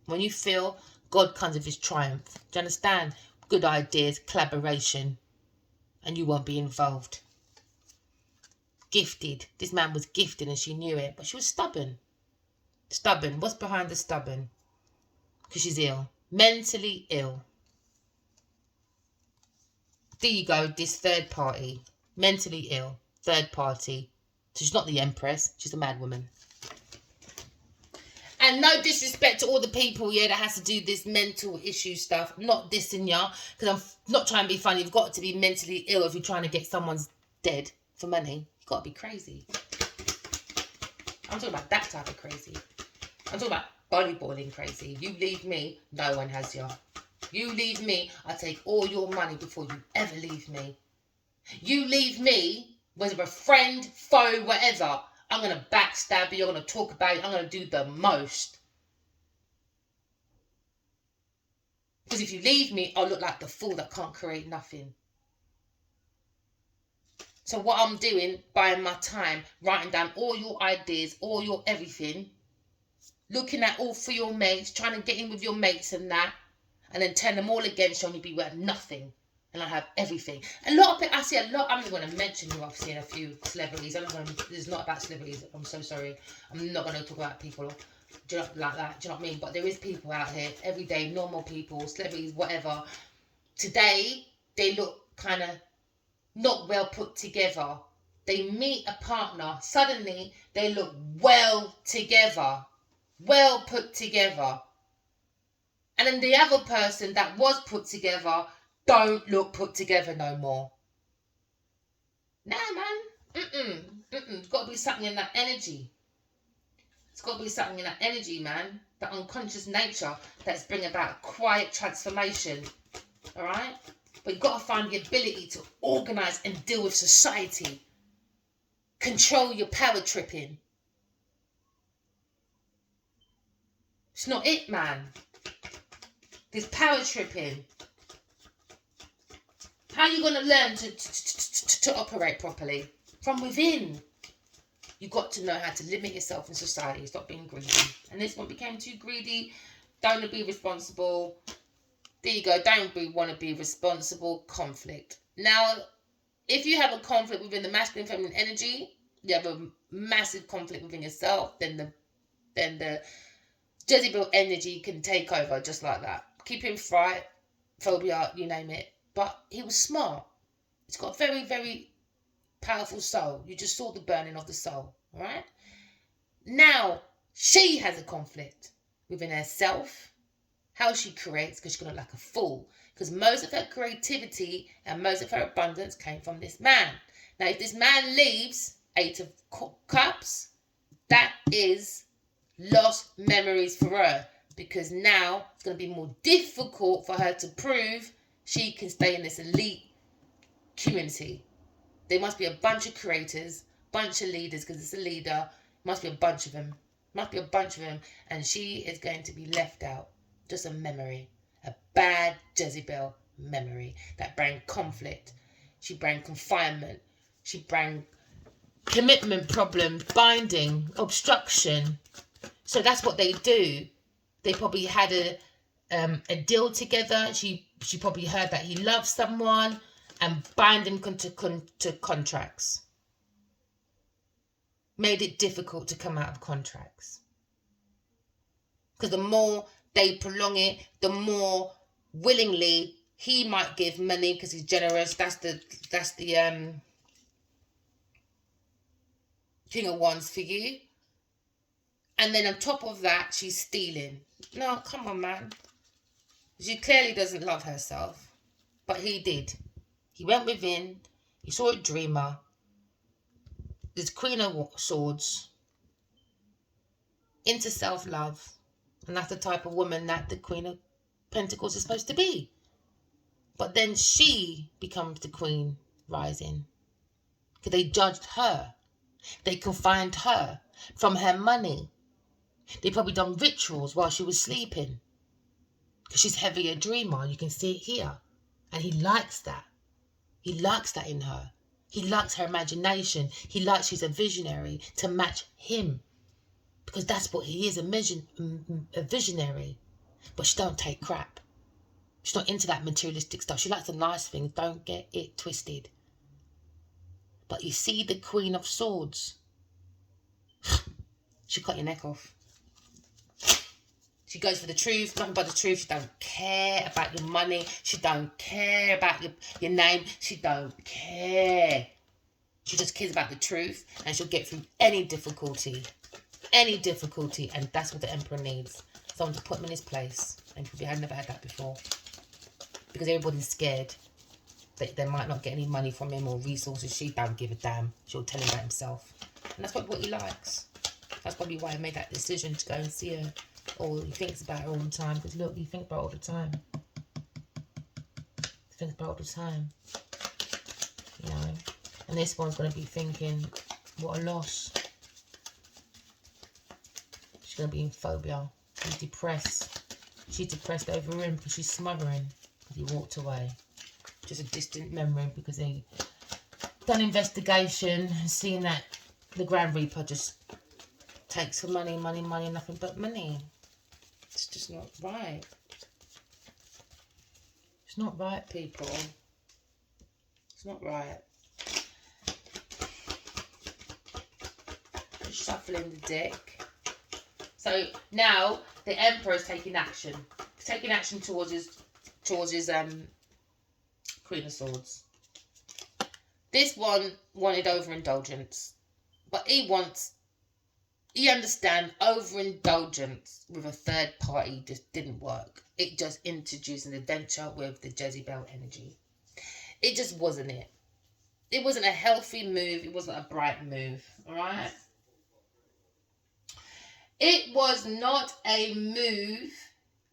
When you feel, God comes with his triumph. Do you understand? Good ideas, collaboration. And you won't be involved. Gifted. This man was gifted and she knew it. But she was stubborn. Stubborn. What's behind the stubborn? Because she's ill. Mentally ill. There you go. This third party. Mentally ill. Third party. So she's not the Empress. She's a mad woman. And no disrespect to all the people, yeah, that has to do this mental issue stuff. I'm not dissing y'all, because I'm not trying to be funny. You've got to be mentally ill if you're trying to get someone's dead for money. You've got to be crazy. I'm talking about that type of crazy. I'm talking about bodyboarding crazy. You leave me, no one has you. You leave me, I take all your money before you ever leave me. You leave me, whether a friend, foe, whatever, I'm going to backstab you, I'm going to talk about you, I'm going to do the most. Because if you leave me, I'll look like the fool that can't create nothing. So what I'm doing, buying my time, writing down all your ideas, all your everything, looking at all for your mates, trying to get in with your mates and that, and then turn them all against you and you'll be worth nothing. And I have everything. A lot of people, I see a lot, I'm not going to mention who I've seen, a few celebrities. It's not about celebrities, I'm so sorry. I'm not going to talk about people like that, do you know what I mean? But there is people out here, everyday, normal people, celebrities, whatever. Today, they look kind of not well put together. They meet a partner, suddenly they look well together. Well put together. And then the other person that was put together don't look put together no more. Nah, man. It's got to be something in that energy. It's got to be something in that energy, man. That unconscious nature that's bringing about quiet transformation. All right? But you've got to find the ability to organise and deal with society. Control your power tripping. It's not it, man. There's power tripping. How are you going to learn to operate properly? From within. You've got to know how to limit yourself in society. Stop being greedy. And this one became too greedy. Don't be responsible. There you go. Don't want to be responsible. Conflict. Now, if you have a conflict within the masculine feminine energy, you have a massive conflict within yourself, then the Jezebel energy can take over just like that. Keep him fright, phobia, you name it. But he was smart. He's got a very, very powerful soul. You just saw the burning of the soul. All right? Now, she has a conflict within herself. How she creates, because she's going to look like a fool. Because most of her creativity and most of her abundance came from this man. Now, if this man leaves, 8 of Cups, that is lost memories for her. Because now it's going to be more difficult for her to prove she can stay in this elite community. There must be a bunch of creators, bunch of leaders, because it's a leader. Must be a bunch of them. And she is going to be left out. Just a memory. A bad Jezebel memory. That bring conflict. She bring confinement. She bring commitment problems, binding, obstruction. So that's what they do. They probably had a deal together. She probably heard that he loves someone and bind him to contracts. Made it difficult to come out of contracts. Because the more they prolong it, the more willingly he might give money because he's generous. That's the King of Wands for you. And then on top of that, she's stealing. No, come on, man. She clearly doesn't love herself. But he did. He went within. He saw a dreamer. This Queen of Swords. Into self-love. And that's the type of woman that the Queen of Pentacles is supposed to be. But then she becomes the Queen rising. Because they judged her. They confined her from her money. They probably done rituals while she was sleeping. Because she's heavy a dreamer. You can see it here. And he likes that. He likes that in her. He likes her imagination. He likes she's a visionary to match him. Because that's what he is, a visionary. But she don't take crap. She's not into that materialistic stuff. She likes the nice things. Don't get it twisted. But you see the Queen of Swords. She cut your neck off. She goes for the truth, nothing but the truth. She don't care about your money. She don't care about your name. She don't care. She just cares about the truth, and she'll get through any difficulty. Any difficulty, and that's what the Emperor needs. Someone to put him in his place. And probably had never had that before. Because everybody's scared that they might not get any money from him or resources. She don't give a damn. She'll tell him about himself. And that's what he likes. That's probably why I made that decision to go and see her. Or he thinks about her all the time. Because look, he thinks about her all the time. He thinks about her all the time. You know. And this one's going to be thinking, what a loss. She's going to be in phobia. She's depressed. She's depressed over him because she's smothering. Because he walked away. Just a distant memory because they done investigation and seen that the Grand Reaper just takes for money, nothing but money. It's just not right. It's not right, people. It's not right. Just shuffling the deck. So now the Emperor is taking action. He's taking action towards his Queen of Swords. This one wanted overindulgence, but he understands overindulgence with a third party just didn't work. It just introduced an adventure with the Jezebel energy. It just wasn't it. It wasn't a healthy move. It wasn't a bright move. All right. It was not a move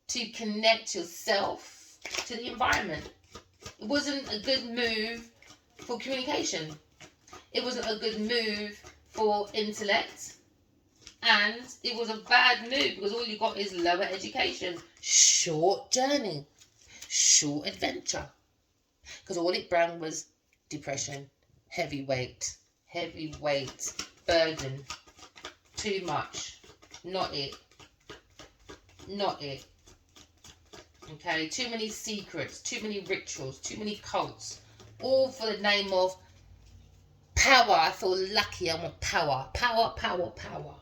to connect yourself to the environment. It wasn't a good move for communication. It wasn't a good move for intellect. And it was a bad move because all you got is lower education. Short journey. Short adventure. Because all it brought was depression. Heavy weight. Burden. Too much. Not it. Okay, too many secrets, too many rituals, too many cults. All for the name of power. I feel lucky. I want power. Power.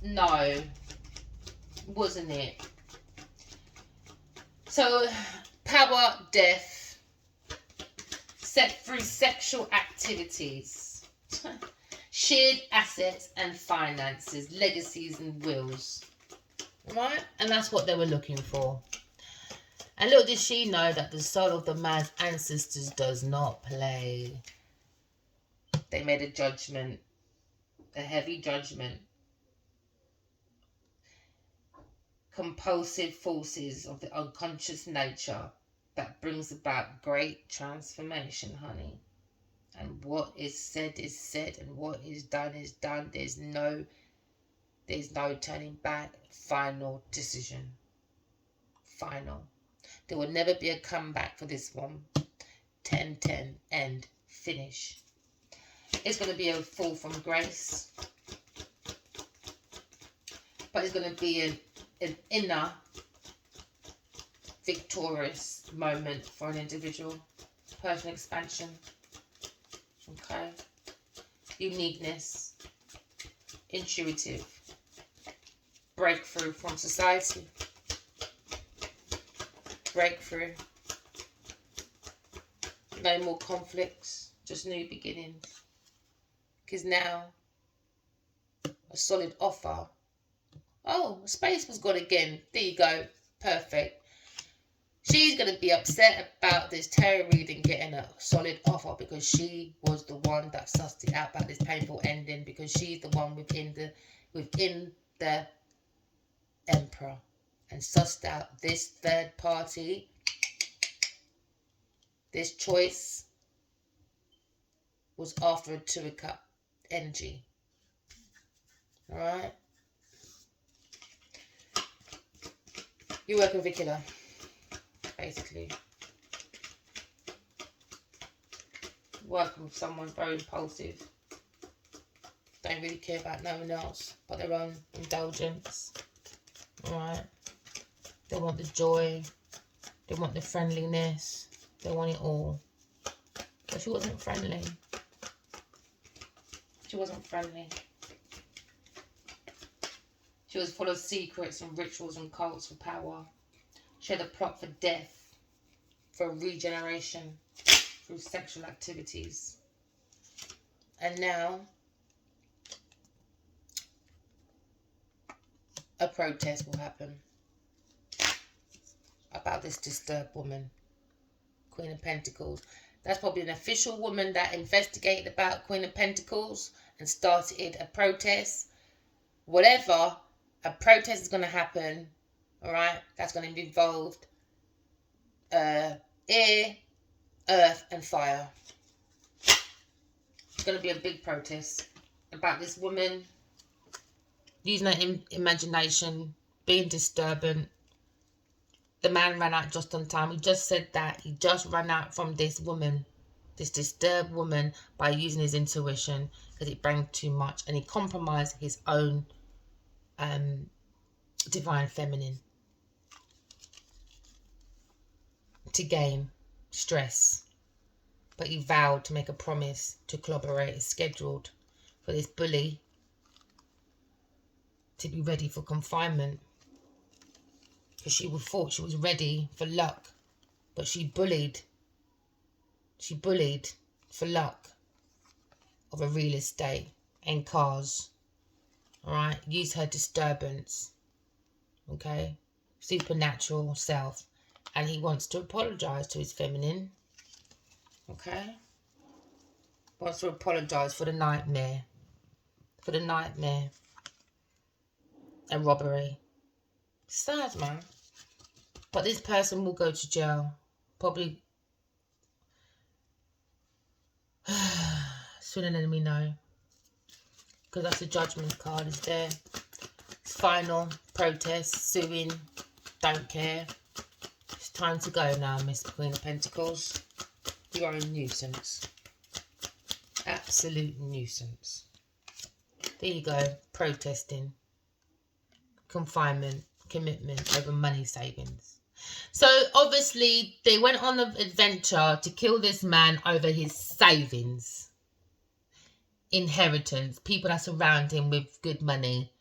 No. Wasn't it? So, power, death. Set through sexual activities. Shared assets and finances. Legacies and wills. Right? And that's what they were looking for. And little did she know that the soul of the man's ancestors does not play. They made a judgment. A heavy judgment. Compulsive forces of the unconscious nature that brings about great transformation, honey. And what is said, and what is done, is done. There's no turning back. Final decision. Final. There will never be a comeback for this one. 10-10. End. Finish. It's going to be a fall from grace. But it's going to be an inner victorious moment for an individual. Personal expansion. Okay. Uniqueness. Intuitive. Breakthrough from society. Breakthrough. No more conflicts. Just new beginnings. Because now, a solid offer. Oh, space was gone again. There you go. Perfect. She's going to be upset about this tarot reading getting a solid offer because she was the one that sussed it out about this painful ending, because she's the one within the Emperor and sussed out this third party, this choice was after a 2 of cup energy. Alright? You work with Vicula, basically. Working with someone very impulsive. Don't really care about no one else but their own indulgence. Alright? They want the joy. They want the friendliness. They want it all. But she wasn't friendly. She wasn't friendly. She was full of secrets and rituals and cults for power. She had a plot for death, for regeneration, through sexual activities. And now, a protest will happen about this disturbed woman, Queen of Pentacles. That's probably an official woman that investigated about Queen of Pentacles and started a protest. Whatever, a protest is going to happen, alright? That's going to be involved air, earth and fire. It's going to be a big protest about this woman using her imagination, being disturbant. The man ran out just on time. We just said that. He just ran out from this woman, this disturbed woman, by using his intuition because it brought too much. And he compromised his own divine feminine to gain stress. But he vowed to make a promise to collaborate. It's scheduled for this bully to be ready for confinement. Because she thought she was ready for luck. But she bullied. She bullied for luck of a real estate and cars. Alright? Use her disturbance. Okay? Supernatural self. And he wants to apologise to his feminine. Okay? Wants to apologise for the nightmare. For the nightmare. And robbery. Sad, man. But this person will go to jail. Probably sooner than we know. Because that's the judgment card is there. It's final. Protest. Suing. Don't care. It's time to go now, Miss Queen of Pentacles. You are a nuisance. Absolute nuisance. There you go. Protesting. Confinement. Commitment over money savings. So obviously they went on an adventure to kill this man over his savings, inheritance, people that surround him with good money.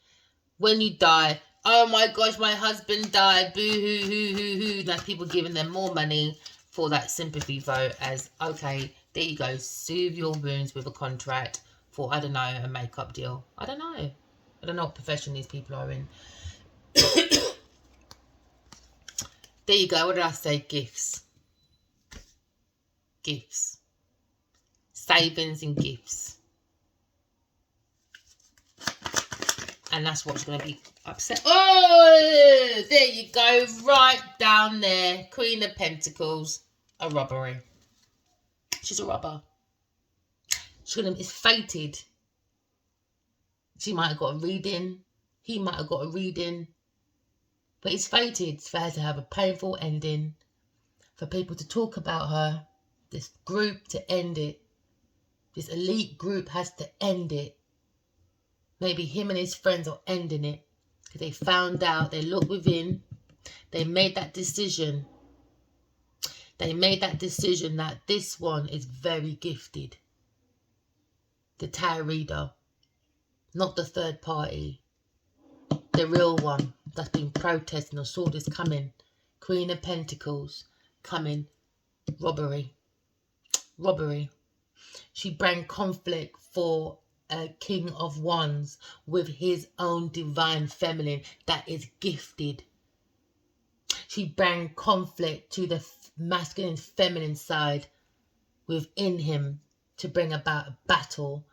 When you die, oh my gosh, my husband died, boo hoo hoo hoo hoo. Like people giving them more money for that sympathy vote as, okay, there you go, soothe your wounds with a contract for, I don't know, a makeup deal. I don't know what profession these people are in. There you go. What did I say? Gifts. Gifts. Savings and gifts. And that's what's going to be upset. Oh, there you go. Right down there. Queen of Pentacles. A robbery. She's a robber. It's fated. She might have got a reading. He might have got a reading. But it's fated for her to have a painful ending, for people to talk about her, this group to end it. This elite group has to end it. Maybe him and his friends are ending it. Because they found out, they looked within, they made that decision. They made that decision that this one is very gifted. The tarot reader. Not the third party. The real one that's been protesting or saw this coming. Queen of Pentacles coming. Robbery. Robbery. She brought conflict for a King of Wands with his own divine feminine that is gifted. She brought conflict to the masculine feminine side within him to bring about a battle,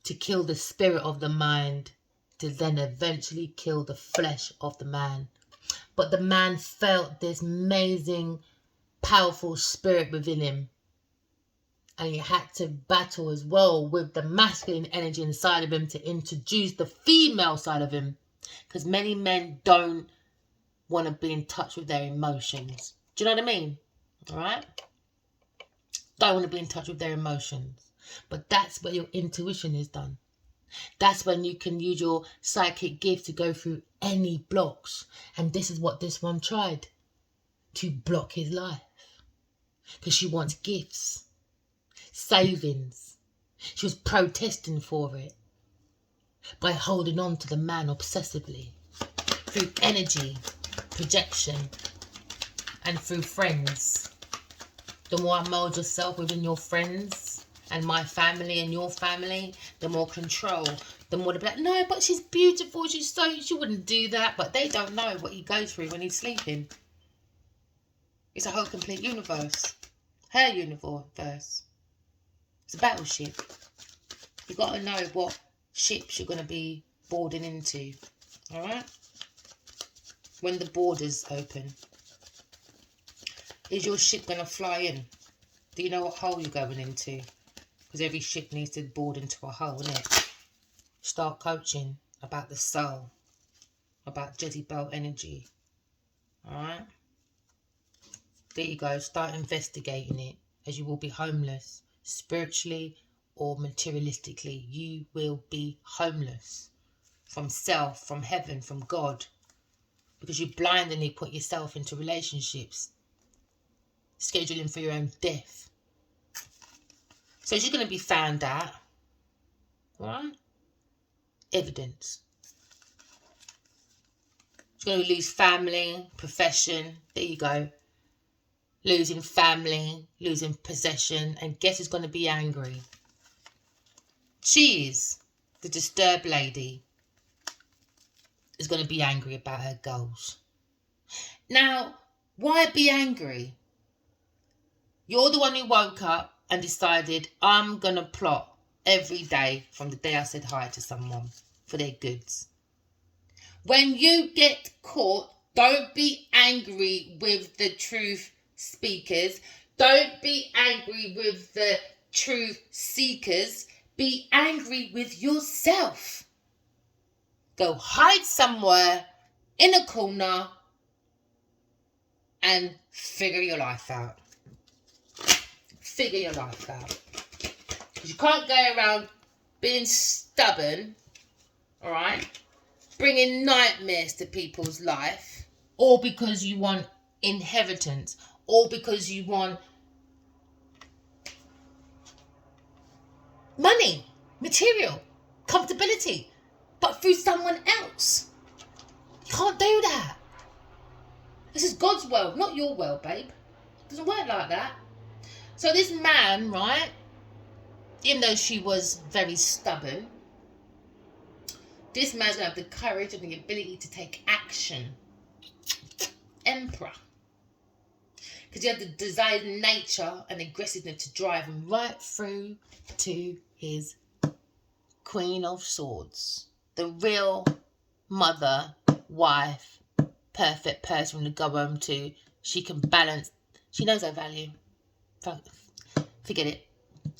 to kill the spirit of the mind, to then eventually kill the flesh of the man. But the man felt this amazing, powerful spirit within him. And he had to battle as well with the masculine energy inside of him to introduce the female side of him. Because many men don't want to be in touch with their emotions. Do you know what I mean? Alright? Don't want to be in touch with their emotions. But that's where your intuition is done. That's when you can use your psychic gift to go through any blocks. And this is what this one tried. To block his life. Because she wants gifts. Savings. She was protesting for it by holding on to the man obsessively through energy, projection, and through friends. The more I mold yourself within your friends and my family and your family, the more control, the more they'll be like, no, but she's beautiful, she wouldn't do that. But they don't know what he goes through when he's sleeping. It's a whole complete universe. Her universe. It's a battleship. You've got to know what ships you're going to be boarding into. Alright? When the borders open. Is your ship going to fly in? Do you know what hole you're going into? Because every ship needs to board into a hole, innit? Start coaching about the soul. About Jezebel energy. Alright? There you go. Start investigating it. As you will be homeless. Spiritually or materialistically, you will be homeless from self, from heaven, from God, because you blindly put yourself into relationships, scheduling for your own death. So she's going to be found out, right? Evidence. She's going to lose family, profession. There you go. Losing family, losing possession, and guess who's going to be angry? She is, the disturbed lady, is going to be angry about her goals. Now, why be angry? You're the one who woke up and decided, I'm going to plot every day from the day I said hi to someone for their goods. When you get caught, don't be angry with the truth speakers. Don't be angry with the truth seekers. Be angry with yourself. Go hide somewhere in a corner and figure your life out. Figure your life out. Because you can't go around being stubborn, alright? Bringing nightmares to people's life. All because you want inheritance. All because you want money, material, comfortability, but through someone else. You can't do that. This is God's world, not your world, babe. It doesn't work like that. So this man, right, even though she was very stubborn, this man's going to have the courage and the ability to take action. Emperor. Because he had the desired nature and aggressiveness to drive him right through to his Queen of Swords. The real mother, wife, perfect person to go home to. She can balance. She knows her value. Forget it.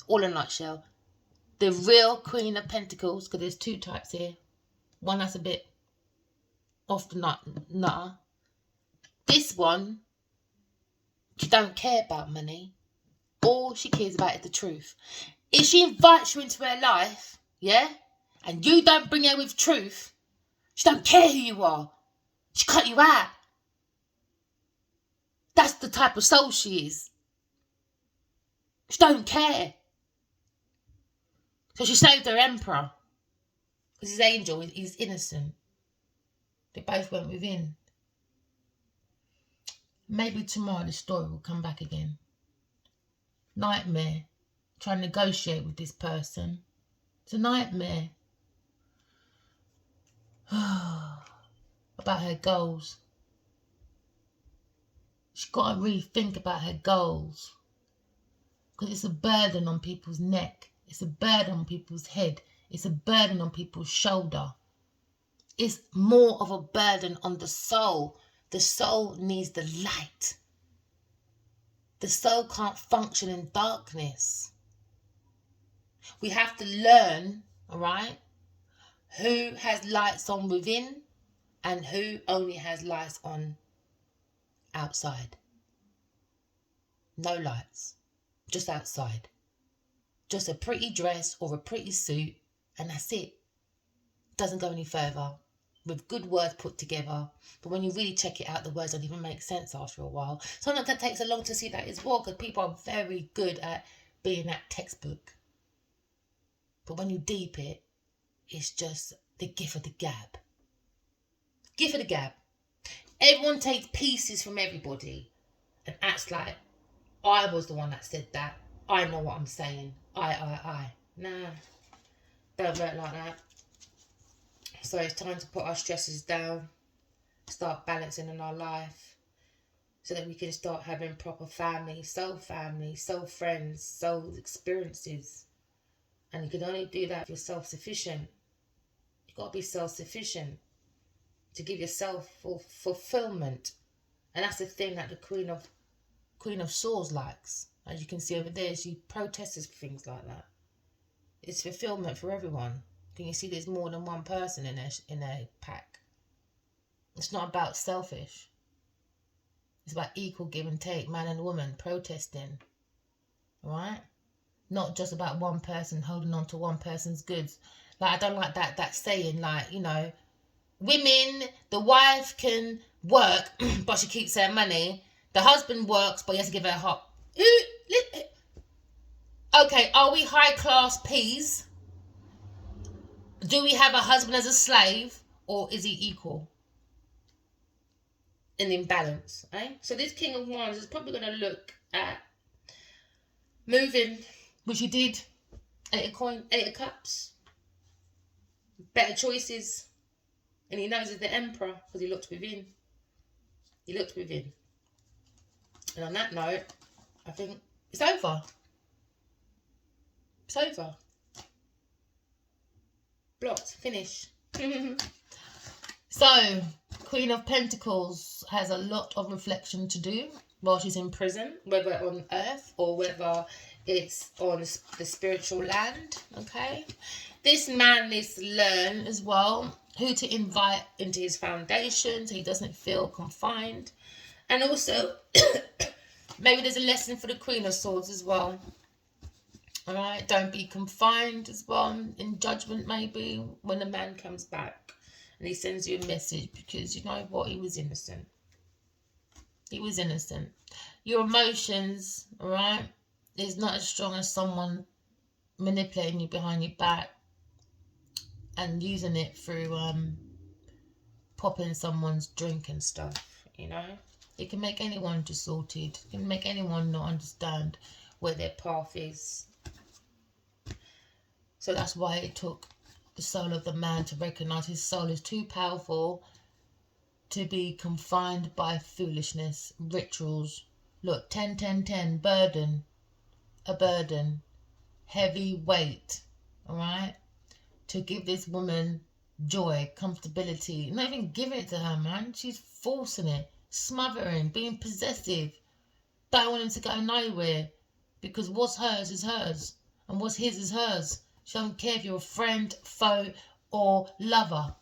All in a nutshell. The real Queen of Pentacles, because there's two types here. One that's a bit off the nutter. This one, she don't care about money. All she cares about is the truth. If she invites you into her life, yeah, and you don't bring her with truth, she don't care who you are. She cut you out. That's the type of soul she is. She don't care. So she saved her emperor. Because his angel is innocent. They both went within. Maybe tomorrow the story will come back again. Nightmare. Trying to negotiate with this person. It's a nightmare. About her goals. She's got to really think about her goals. Because it's a burden on people's neck. It's a burden on people's head. It's a burden on people's shoulder. It's more of a burden on the soul. The soul needs the light. The soul can't function in darkness. We have to learn, all right, who has lights on within and who only has lights on outside. No lights, just outside. Just a pretty dress or a pretty suit, and that's it. Doesn't go any further. With good words put together. But when you really check it out, the words don't even make sense after a while. Sometimes that takes a long to see that as well, because people are very good at being that textbook. But when you deep it, it's just the gift of the gab. Gift of the gab. Everyone takes pieces from everybody and acts like I was the one that said that. I know what I'm saying. I. Nah. Don't work like that. So it's time to put our stresses down, start balancing in our life, so that we can start having proper family, soul friends, soul experiences. And you can only do that if you're self-sufficient. You've got to be self-sufficient to give yourself fulfillment. And that's the thing that the Queen of Swords likes. As you can see over there, she protests for things like that. It's fulfillment for everyone. Can you see there's more than one person in a pack? It's not about selfish. It's about equal give and take, man and woman protesting. Alright? Not just about one person holding on to one person's goods. Like, I don't like that saying, like, you know, women, the wife can work, but she keeps her money. The husband works, but he has to give her a hop. Okay, are we high class peas? Do we have a husband as a slave, or is he equal? An imbalance, eh? So this King of Wands is probably going to look at moving, which he did. 8 of coins, 8 of cups. Better choices. And he knows he's the emperor because he looked within. He looked within. And on that note, I think it's over. It's over. Blocked. Finish. So, Queen of Pentacles has a lot of reflection to do while she's in prison, whether on earth or whether it's on the spiritual land, okay? This man needs to learn as well who to invite into his foundation so he doesn't feel confined. And also, maybe there's a lesson for the Queen of Swords as well. Alright, don't be confined as well in judgment maybe when the man comes back and he sends you a message, because you know what, he was innocent. He was innocent. Your emotions, alright, is not as strong as someone manipulating you behind your back and using it through popping someone's drink and stuff, you know. It can make anyone distorted. It can make anyone not understand where their path is. So that's why it took the soul of the man to recognize his soul is too powerful to be confined by foolishness, rituals. Look, 10, 10, 10, burden, a burden, heavy weight, all right? To give this woman joy, comfortability, not even giving it to her, man. She's forcing it, smothering, being possessive, don't want him to go nowhere, because what's hers is hers, and what's his is hers. She don't care if you're a friend, foe, or lover.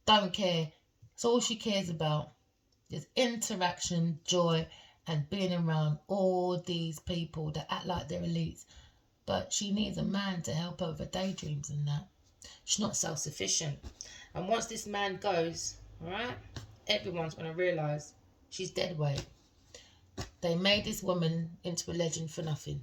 Don't care. It's all she cares about is interaction, joy, and being around all these people that act like they're elites. But she needs a man to help her with her daydreams and that. She's not self-sufficient. And once this man goes, all right, everyone's going to realise she's dead weight. They made this woman into a legend for nothing.